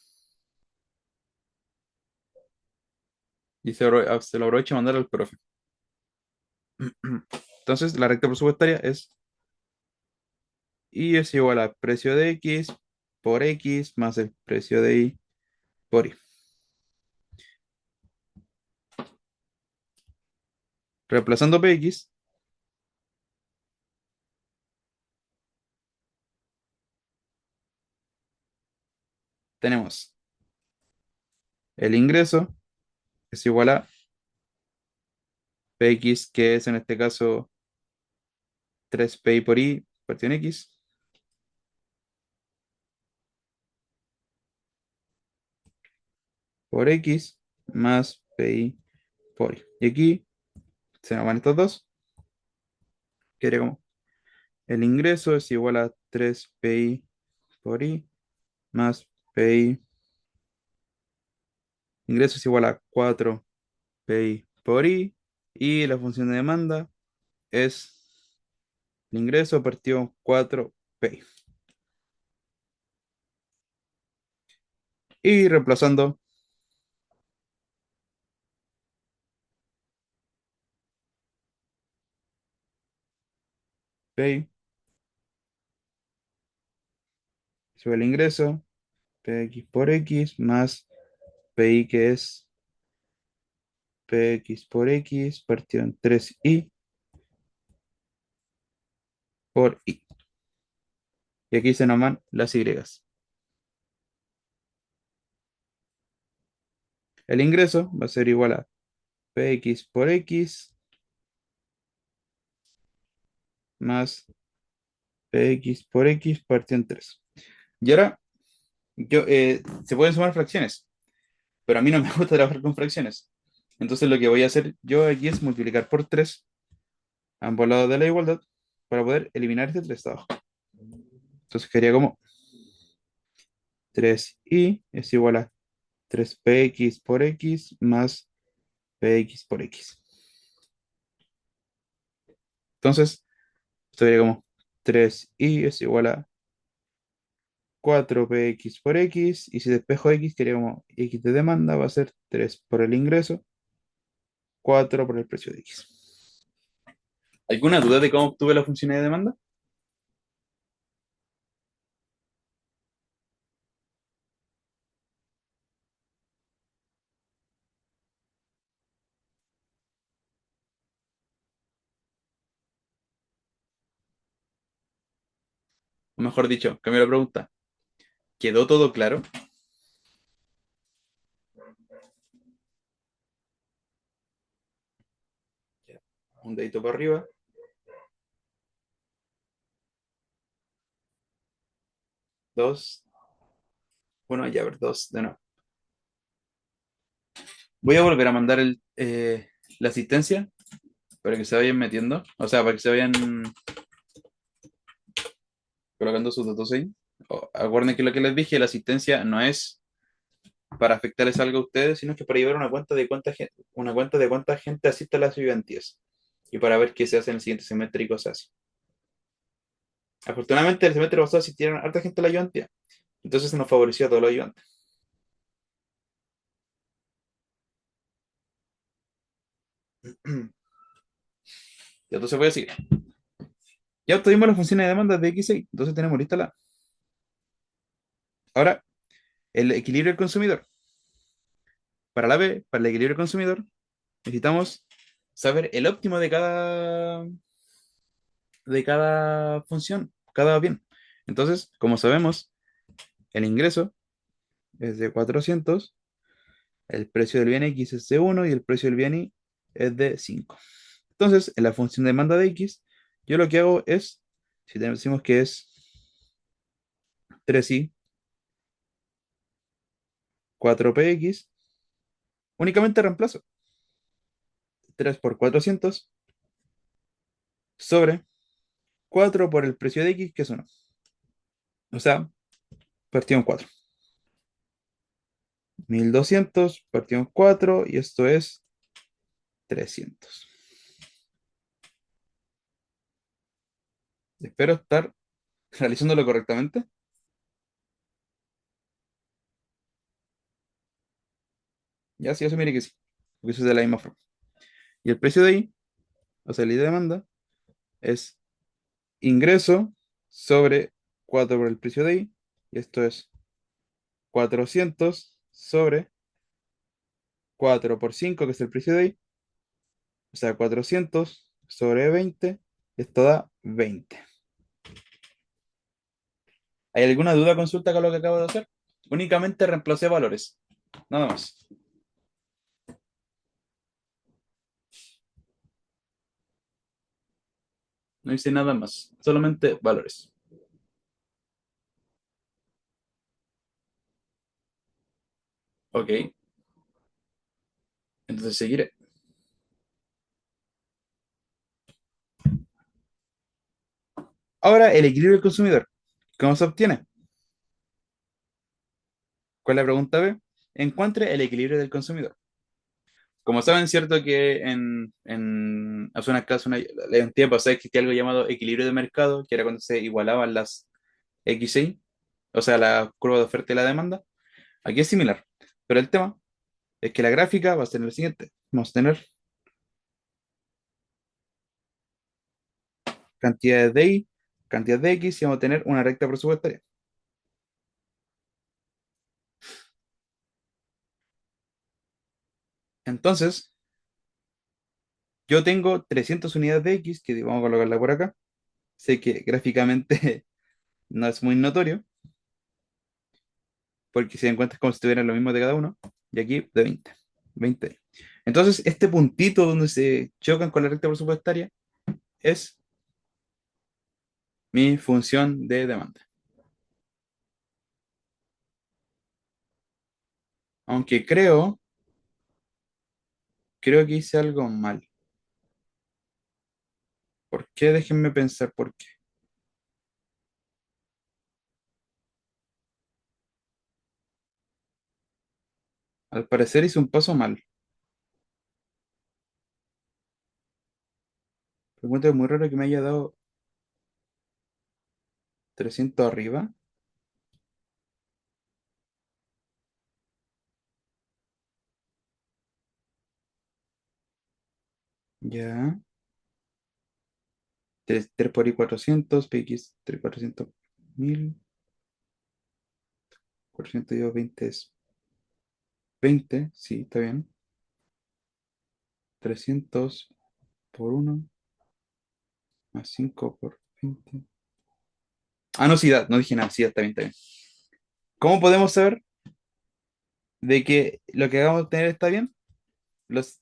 Y se lo aprovecho a mandar al profe. Entonces, la recta presupuestaria es Y es igual a precio de X por X más el precio de Y por Y. Reemplazando PX, tenemos el ingreso es igual a PX, que es en este caso 3PI por Y partido en X, por X más PI por Y. Y aquí se nos van estos dos. Quedaría como el ingreso es igual a 3PI por Y más PI. Ingreso es igual a 4PI por Y. Y la función de demanda es el ingreso partido 4PI. Y reemplazando PI sobre el ingreso, PX por X más PI, que es PX por X partido en 3Y por Y. Y aquí se nos van las Y. El ingreso va a ser igual a PX por X más PX por X partido en 3. Y ahora se pueden sumar fracciones, pero a mí no me gusta trabajar con fracciones. Entonces lo que voy a hacer yo aquí es multiplicar por 3 ambos lados de la igualdad para poder eliminar este 3 de abajo. Entonces quedaría como 3y es igual a 3px por x más px por x. Entonces, esto sería como 3y es igual a 4px por x, y si despejo x, quería como x de demanda va a ser 3 por el ingreso, 4 por el precio de x. ¿Alguna duda de cómo obtuve la función de demanda? O mejor dicho, cambio la pregunta. ¿Quedó todo claro? Un dedito para arriba. Dos. Bueno, ya a ver, dos de nuevo. Voy a volver a mandar la asistencia para que se vayan metiendo. O sea, para que se vayan colocando sus datos ahí. Acuérdense que lo que les dije, la asistencia no es para afectarles algo a ustedes, sino que para llevar una cuenta de cuánta gente asiste a las ayudantías y para ver qué se hace en el siguiente semestre y cosas así. Afortunadamente, el semestre pasado asistieron harta gente a la ayudantía, entonces se nos favoreció a todos los ayudantes. Y entonces voy a seguir. Ya obtuvimos las funciones de demanda de X6, entonces tenemos lista la. Ahora, el equilibrio del consumidor. Para la B, para el equilibrio del consumidor, necesitamos saber el óptimo de cada función, cada bien. Entonces, como sabemos, el ingreso es de 400, el precio del bien X es de 1 y el precio del bien Y es de 5. Entonces, en la función de demanda de X, yo lo que hago es, si decimos que es 3Y, 4px, únicamente reemplazo 3 por 400 sobre 4 por el precio de X, que es 1. O sea, partido en 4. 1200 partido en 4 y esto es 300. Espero estar realizándolo correctamente. Ya, sí, eso mire que sí. Porque eso es de la misma forma. Y el precio de ahí, o sea, la demanda, es ingreso sobre 4 por el precio de I, y esto es 400 sobre 4 por 5 que es el precio de I, o sea, 400 sobre 20, esto da 20. ¿Hay alguna duda, consulta con lo que acabo de hacer? Únicamente reemplacé valores, nada más. No hice nada más, solamente valores. Ok, entonces seguiré. Ahora, el equilibrio del consumidor. ¿Cómo se obtiene? ¿Cuál es la pregunta B? Encuentre el equilibrio del consumidor. Como saben, cierto que hace una clase, un tiempo pasado existía algo llamado equilibrio de mercado, que era cuando se igualaban las XY, o sea, la curva de oferta y la demanda. Aquí es similar, pero el tema es que la gráfica va a ser lo siguiente. Vamos a tener cantidades de Y, cantidad de X y vamos a tener una recta presupuestaria. Entonces, yo tengo 300 unidades de X, que vamos a colocarla por acá. Sé que gráficamente no es muy notorio, porque si encuentras como si tuvieran lo mismo de cada uno, y aquí de 20. 20. Entonces, este puntito donde se chocan con la recta presupuestaria es mi función de demanda. Aunque creo que hice algo mal. ¿Por qué? Déjenme pensar por qué. Al parecer hice un paso mal. Me encuentro muy raro que me haya dado 300 arriba. Ya. 3 por I 400, PX 3 400 1000, 400 y 20 es 20, sí, está bien. 300 por uno más 5 por 20. Ah, no, sí, no dije nada, sí, está bien, está bien. ¿Cómo podemos saber de que lo que acabamos de tener está bien? Los,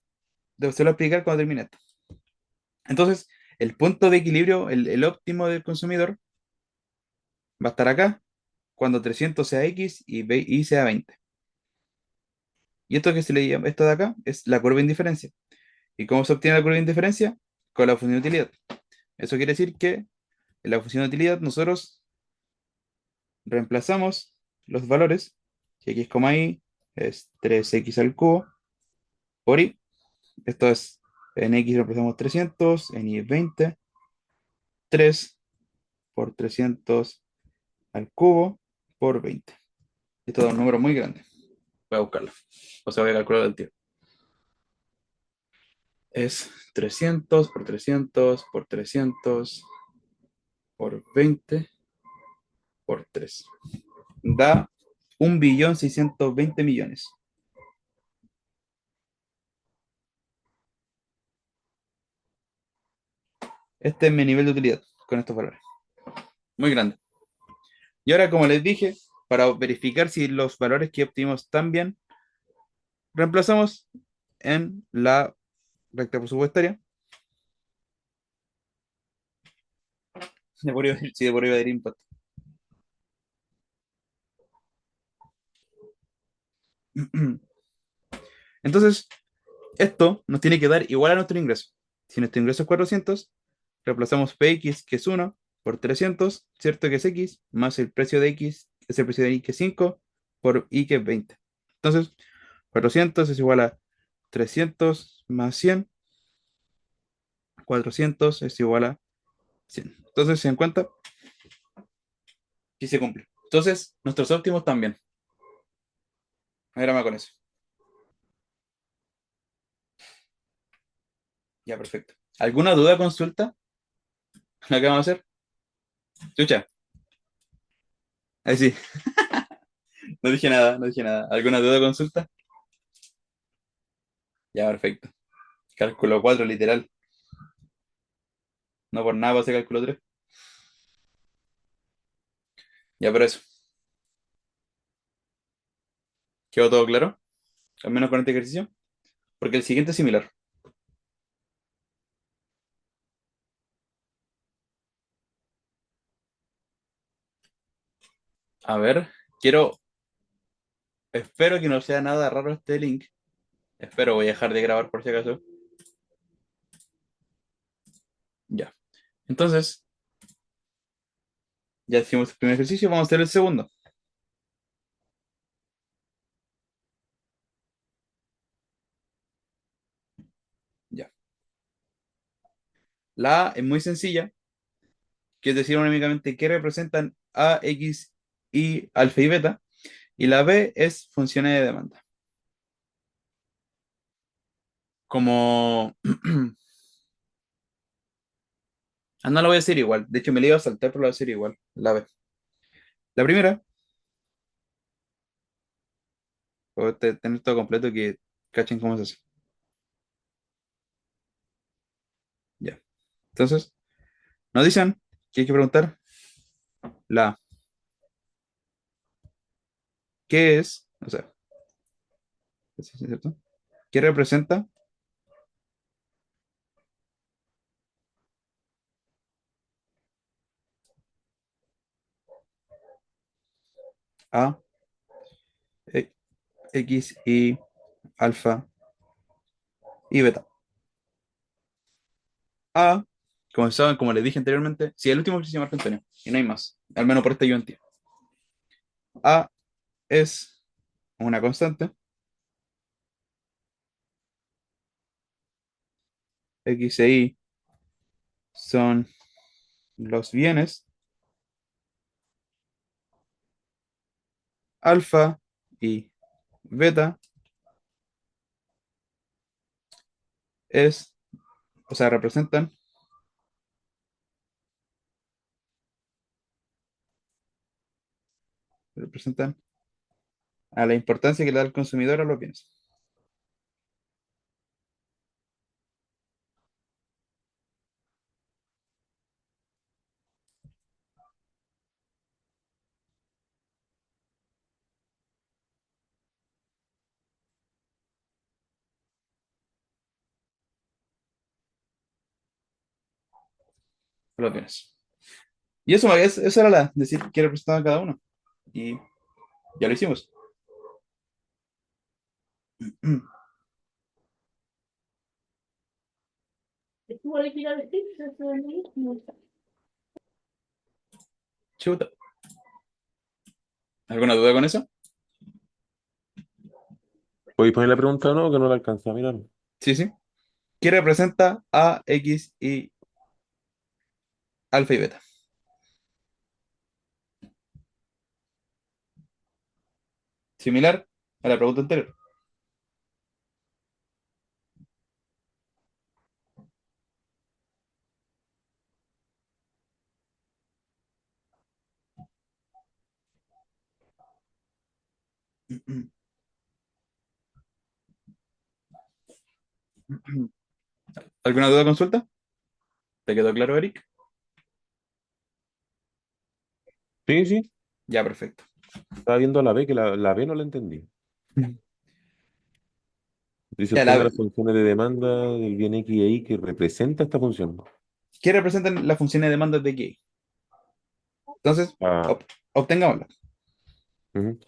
se lo explicar cuando termine esto. Entonces, el punto de equilibrio, el óptimo del consumidor, va a estar acá, cuando 300 sea X y sea 20. Y esto que se le llama, esto de acá, es la curva de indiferencia. ¿Y cómo se obtiene la curva de indiferencia? Con la función de utilidad. Eso quiere decir que en la función de utilidad nosotros reemplazamos los valores, que x, y es 3x al cubo, por y. Esto es, en x reemplazamos 300, en y es 20, 3 por 300 al cubo por 20. Esto da un número muy grande. Voy a buscarlo. O sea, voy a calcular el tiro. Es 300 por 300 por 300 por 20 por 3. Da 1.620.000.000. Este es mi nivel de utilidad con estos valores. Muy grande. Y ahora, como les dije, para verificar si los valores que obtuvimos están bien, reemplazamos en la recta presupuestaria. Sí, de por ahí va a ir impacto. Entonces, esto nos tiene que dar igual a nuestro ingreso. Si nuestro ingreso es 400, reemplazamos Px, que es 1 por 300, ¿cierto? Que es X, más el precio de X, es el precio de Y, que es 5, por Y, que es 20. Entonces, 400 es igual a 300 más 100, 400 es igual a 100. Entonces, se dan cuenta, sí se cumple. Entonces, nuestros óptimos también. Era más con eso. Ya, perfecto. ¿Alguna duda, consulta? ¿Lo que vamos a hacer? Chucha, ahí sí. No dije nada, no dije nada. ¿Alguna duda, consulta? Ya, perfecto. Cálculo 4 literal. No por nada pasé cálculo 3. Ya, por eso. ¿Quedó todo claro? Al menos con este ejercicio. Porque el siguiente es similar. A ver, quiero. Espero que no sea nada raro este link. Espero, voy a dejar de grabar por si acaso. Ya. Entonces, ya hicimos el primer ejercicio, vamos a hacer el segundo. Ya. La A es muy sencilla, que es decir únicamente qué representan A, X, Y, alfa y beta. Y la B es funciones de demanda. Como. Ah, no lo voy a decir igual. De hecho, me la iba a saltar, pero lo voy a decir igual. La B. La primera, voy a tener todo completo que cachen cómo se hace. Ya. Entonces, nos dicen que hay que preguntar la A. ¿Qué es? O sea, ¿es cierto? ¿Qué representa A, E- X, Y, alfa y beta? A, como saben, como les dije anteriormente, si el último ejercicio Marco Antonio, y no hay más, al menos por este yo entiendo. A es una constante, X e Y son los bienes, alfa y beta es, o sea, representan a la importancia que le da el consumidor a los bienes. A los bienes. Y eso era decir qué representaba cada uno. Y ya lo hicimos. Chuta. ¿Alguna duda con eso? ¿Podéis poner la pregunta o no? Que no la alcanza a mirar. Sí, sí. ¿Qué representa A, X y alfa y beta? Similar a la pregunta anterior. ¿Alguna duda o consulta? ¿Te quedó claro, Eric? Sí, sí. Ya, perfecto. Estaba viendo la B, que la B no la entendí. Dice, Ya, obtenga las funciones de demanda del bien X y Y que representa esta función. ¿qué representan las funciones de demanda de K? Entonces, Ah, obtengámosla. ujú.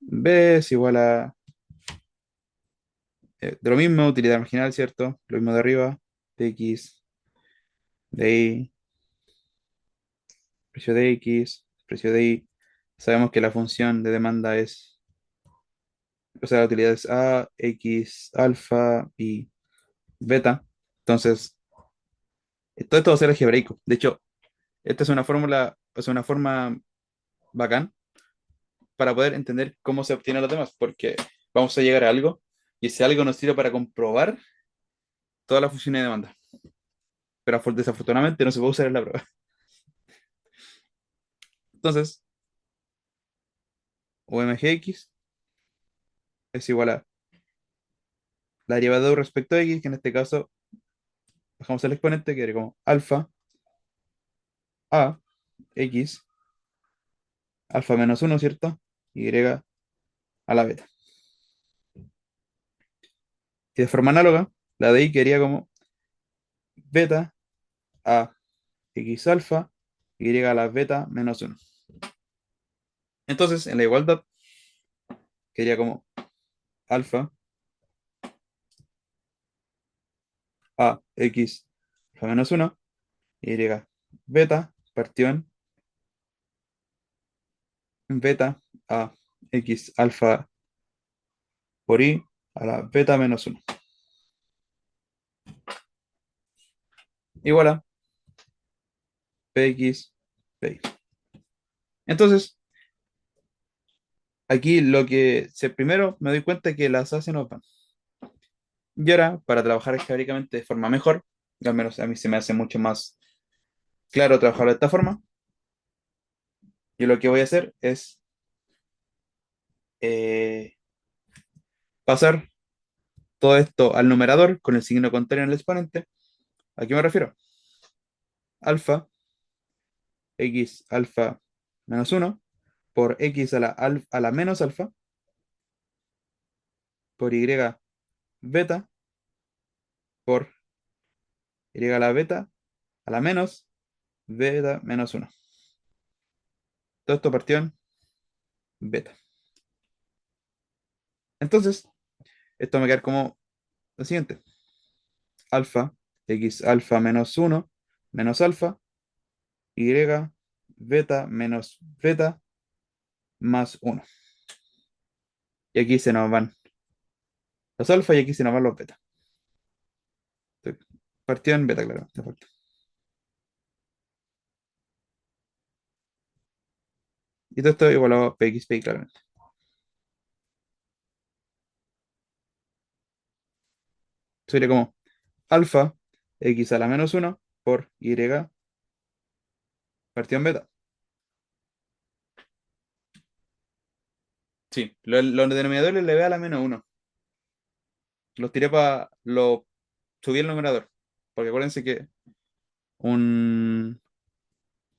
B es igual a, de lo mismo, utilidad marginal, ¿cierto? Lo mismo de arriba, X De ahí, precio de X, precio de Y. Sabemos que la función de demanda es, o sea, la utilidad es A, X, alfa y beta. Entonces, todo esto va a ser algebraico. De hecho, esta es una fórmula, es una forma bacán para poder entender cómo se obtienen los demás, porque vamos a llegar a algo y ese algo nos sirve para comprobar todas las funciones de demanda. Pero desafortunadamente no se puede usar en la prueba. Entonces, OMGX es igual a la derivada respecto a X, que en este caso bajamos el exponente, que era como alfa a X, alfa menos uno, ¿cierto? Y a la beta. Y de forma análoga, la de Y quedaría como beta a X alfa, Y a la beta menos uno. Entonces, en la igualdad, quedaría como alfa a X alfa menos uno, Y beta partió en beta a X alfa por Y a la beta menos uno. Igual a Px Py. Entonces, aquí lo que primero me doy cuenta que las A se nos van. Y ahora, para trabajar algebraicamente de forma mejor, al menos a mí se me hace mucho más claro trabajarlo de esta forma, yo lo que voy a hacer es eh, pasar todo esto al numerador con el signo contrario en el exponente. ¿A qué me refiero? Alfa, x alfa menos uno por x a la menos alfa por y beta por y a la beta a la menos beta menos uno. Todo esto partió en beta. Entonces, esto me queda como lo siguiente. Alfa, x alfa menos uno menos alfa, y beta menos beta más uno. Y aquí se nos van los alfa y aquí se nos van los beta. Partió en beta, claro. Y todo esto igualado a pxp, claramente. Sería como alfa x a la menos uno por y partido en beta. Sí, los denominadores le ve a la menos uno. Los tiré para. Lo subí el numerador. Porque acuérdense que un,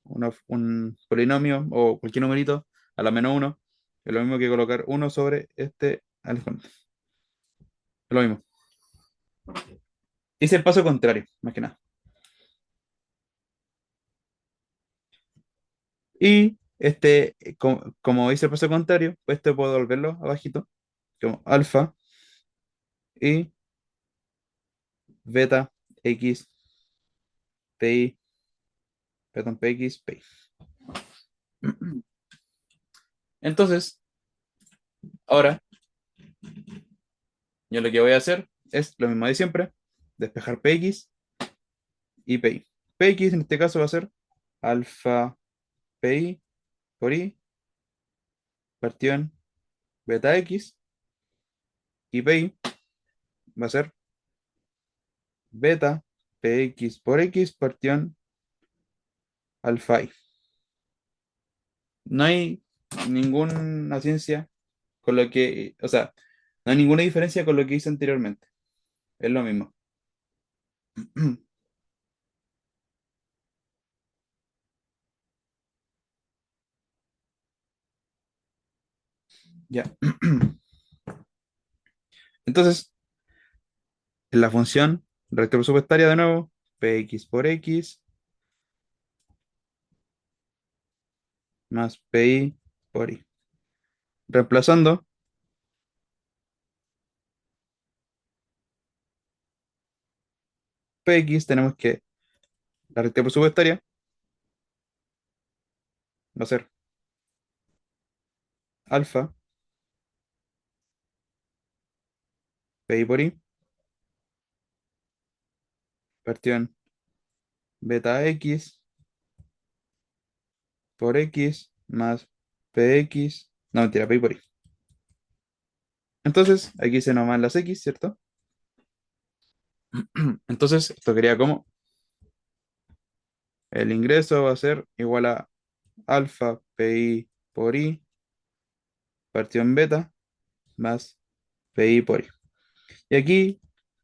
un polinomio o cualquier numerito a la menos uno es lo mismo que colocar uno sobre este al exponente. Es lo mismo. Hice el paso contrario, más que nada. Y como hice el paso contrario, pues este puedo volverlo abajito, como alfa y beta x pi, perdón, px pi. Entonces, ahora yo lo que voy a hacer es lo mismo de siempre, despejar px y pi. Px en este caso va a ser alfa pi por i partido en beta x y pi va a ser beta px por x partido en alfa i. No hay ninguna ciencia con lo que, o sea, no hay ninguna diferencia con lo que hice anteriormente. Es lo mismo. Ya. Entonces, en la función recta presupuestaria de nuevo, px por x más pi por y. Reemplazando px tenemos que La recta presupuestaria va a ser alfa pi por i partido en beta x por x más px, no mentira, pi por i. Entonces, aquí se nos van las x, ¿cierto? Entonces, esto quería como el ingreso va a ser igual a alfa pi por i partido en beta más pi por i. Y aquí,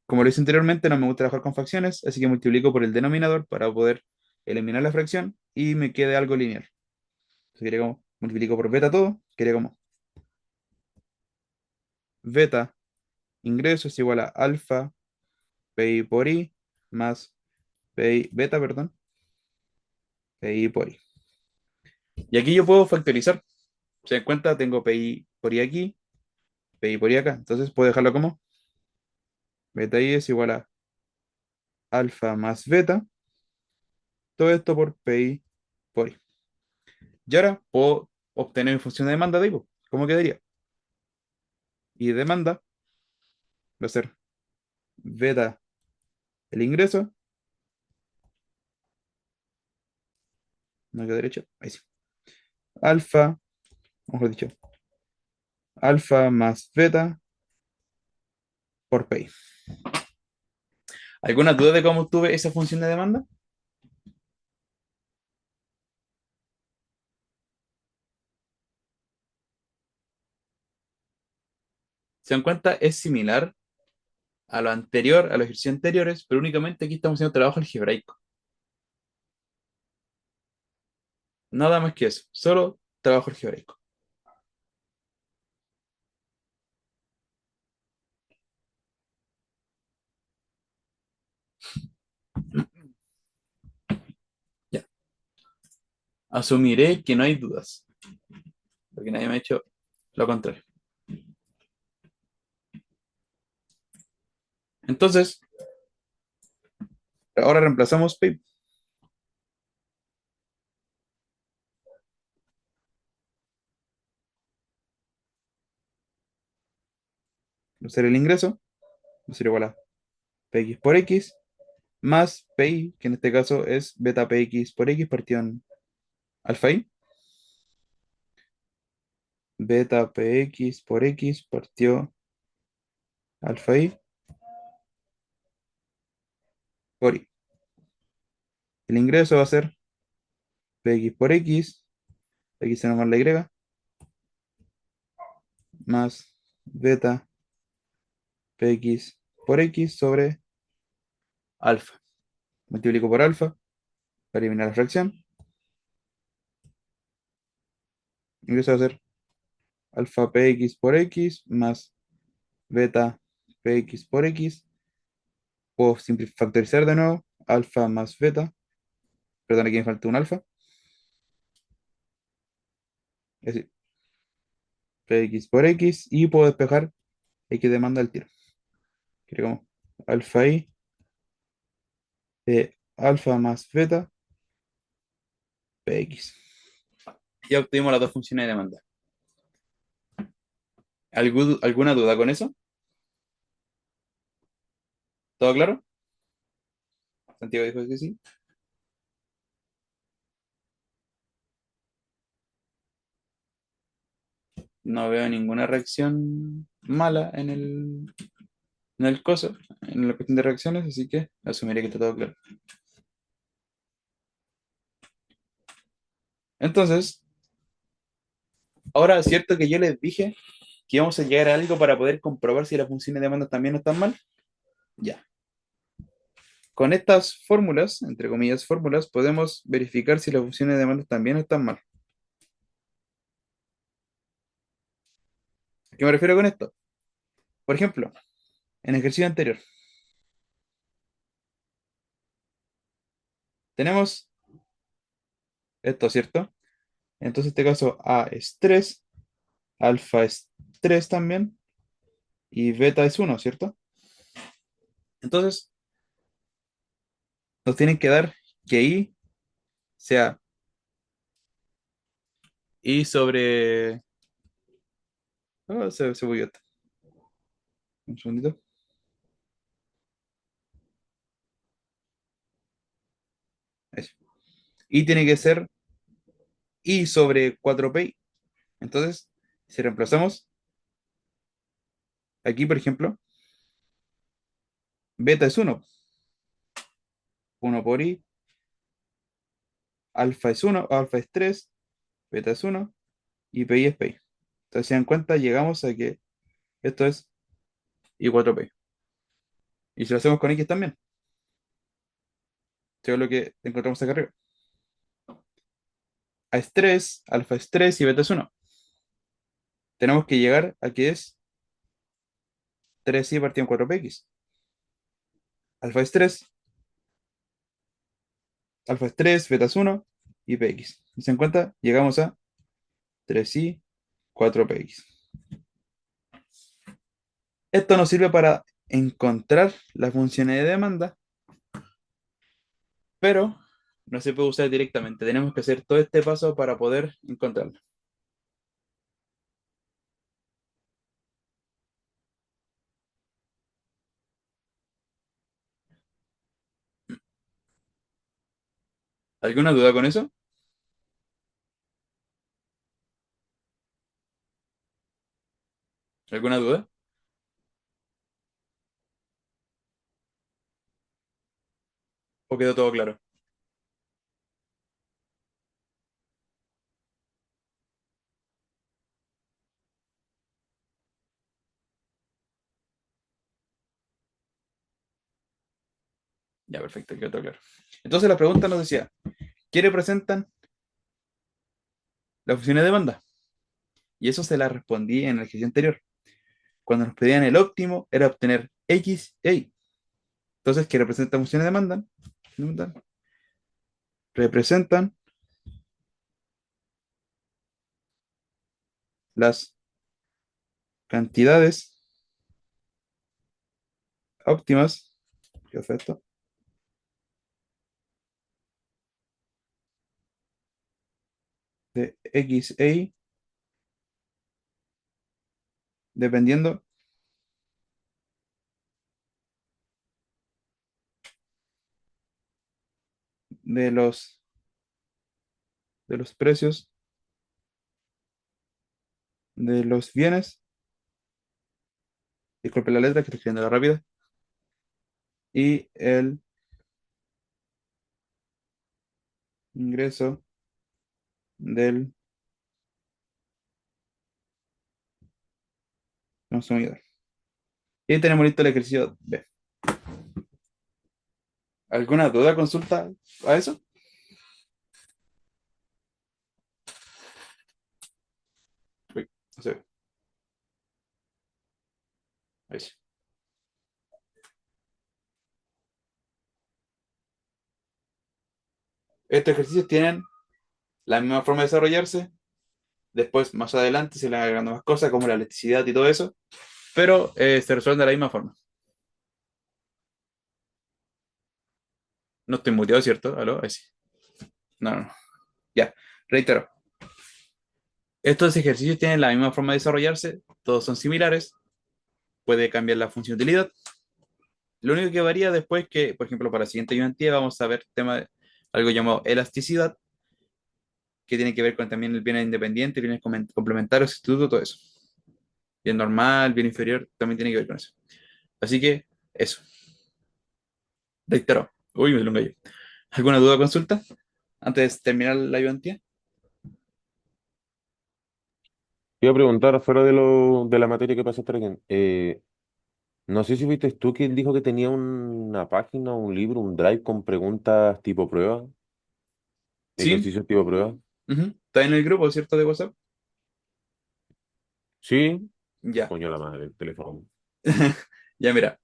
como lo hice anteriormente, no me gusta trabajar con fracciones, así que multiplico por el denominador para poder eliminar la fracción y me quede algo lineal. Entonces quería como multiplico por beta todo, quería como beta ingreso es igual a alfa pi por i más pi, beta, perdón, pi por i. Y aquí yo puedo factorizar. Se dan cuenta, tengo pi por i aquí, pi por i acá. Entonces puedo dejarlo como beta i es igual a alfa más beta, todo esto por pi por i. Y ahora puedo obtener mi función de demanda de ahí, po. ¿Cómo quedaría? Y demanda va a ser beta el ingreso, no queda derecho, ahí sí. Alfa, mejor dicho, alfa más beta por pi. ¿Alguna duda de cómo obtuve esa función de demanda? Se dan cuenta, es similar a lo anterior, a los ejercicios anteriores, pero únicamente aquí estamos haciendo trabajo algebraico. Nada más que eso, solo trabajo algebraico. Ya. Asumiré que no hay dudas, porque nadie me ha hecho lo contrario. Entonces, ahora reemplazamos pi, va a ser el ingreso, va a ser igual a px por x, más pi, que en este caso es beta px por x partido en alfa i, beta px por x partido alfa i por i. El ingreso va a ser px por x se nos va la y, más beta px por x sobre alfa. Multiplico por alfa para eliminar la fracción. Ingreso va a ser alfa px por x más beta px por x. Puedo factorizar de nuevo. Alfa más beta. Perdón, aquí me falta un alfa. Es decir, px por x. Y puedo despejar x demanda el tiro. Quiero como alfa i de alfa más beta px. Ya obtuvimos las dos funciones de demanda. ¿Alguna duda con eso? ¿Todo claro? Santiago dijo que sí. No veo ninguna reacción mala en el coso, en la cuestión de reacciones, así que asumiré que está todo claro. Entonces, ahora es cierto que yo les dije que íbamos a llegar a algo para poder comprobar si las funciones de demanda también no están mal. Ya. Con estas fórmulas, entre comillas fórmulas, podemos verificar si las funciones de demanda también están mal. ¿A qué me refiero con esto? Por ejemplo, en el ejercicio anterior, tenemos esto, ¿cierto? Entonces, en este caso, A es 3, alfa es 3 también, y beta es 1, ¿cierto? Entonces, nos tienen que dar que I sea I sobre... Oh, se bugueó. Un segundito. Eso. I tiene que ser I sobre 4pi. Entonces, si reemplazamos aquí, por ejemplo, beta es uno por I, alfa es uno, alfa es 3, beta es uno y pi es pi. Entonces, si dan cuenta, llegamos a que esto es I4pi. Y si lo hacemos con X también, que es lo que encontramos acá arriba. A es 3, alfa es 3 y beta es uno. Tenemos que llegar a que es 3i partido en 4px. Alfa es 3, alfa es 3, beta es uno y px. Y se dan cuenta, llegamos a 3i 4px. Esto nos sirve para encontrar las funciones de demanda, pero no se puede usar directamente. Tenemos que hacer todo este paso para poder encontrarlo. ¿Alguna duda con eso? ¿Alguna duda? ¿O quedó todo claro? Ya, perfecto, quedó todo claro. Entonces la pregunta nos decía, ¿qué representan las funciones de demanda? Y eso se la respondí en el ejercicio anterior. Cuando nos pedían el óptimo, era obtener X e Y. Entonces, ¿qué representan funciones de demanda? Representan las cantidades óptimas, ¿qué fue esto? De X e Y, dependiendo de los precios de los bienes, disculpe la letra que estoy escribiendo la rápida, y el ingreso del consumidor. Y tenemos listo el ejercicio B. ¿Alguna duda, consulta a eso? Uy, no sé. Ahí sí. Estos ejercicios tienen la misma forma de desarrollarse. Después, más adelante, se le van agregando más cosas como la electricidad y todo eso, pero se resuelven de la misma forma. No estoy muteado, ¿cierto? ¿Aló? Ahí sí. No, no, no. Ya, reitero. Estos ejercicios tienen la misma forma de desarrollarse, todos son similares, puede cambiar la función de utilidad. Lo único que varía después es que, por ejemplo, para la siguiente ayudantía vamos a ver algo llamado elasticidad, que tiene que ver con también el bien independiente, bienes complementarios, sustituto, todo eso. Bien normal, bien inferior, también tiene que ver con eso. Así que, eso. Reitero. Uy, me lo gallo. ¿Alguna duda o consulta antes de terminar la ayudantía? Te iba a preguntar, fuera de la materia que pasaste recién, no sé si viste tú que él dijo que tenía una página, un libro, un drive con preguntas tipo prueba, Sí, ejercicios tipo prueba. ujú. Está en el grupo, ¿cierto? De WhatsApp. Sí, Ya. coño la madre, el teléfono. Ya, mira.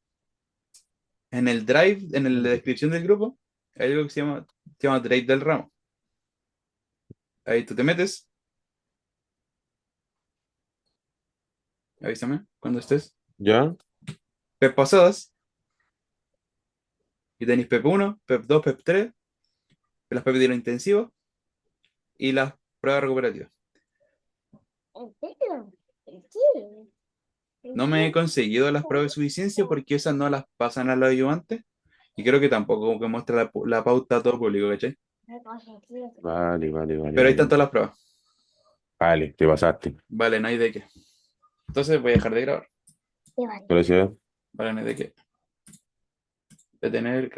En el drive, en la descripción del grupo, hay algo que se llama Drive del ramo. Ahí tú te metes, avísame cuando estés. ¿Ya? PEP pasadas, y tenéis PEP 1, PEP 2, PEP 3 las pruebas de lo intensivo y las pruebas recuperativas. ¿En serio? ¿En serio? ¿En No me he serio? conseguido las pruebas de suficiencia porque esas no las pasan a los ayudantes y creo que tampoco como que muestra la pauta a todo público, ¿cachai? Vale, vale, vale, Pero ahí están vale. todas las pruebas. Vale, te pasaste. Vale, no hay de qué. Entonces voy a dejar de grabar. Vale. Gracias. Vale, no hay de qué. Detener grabación.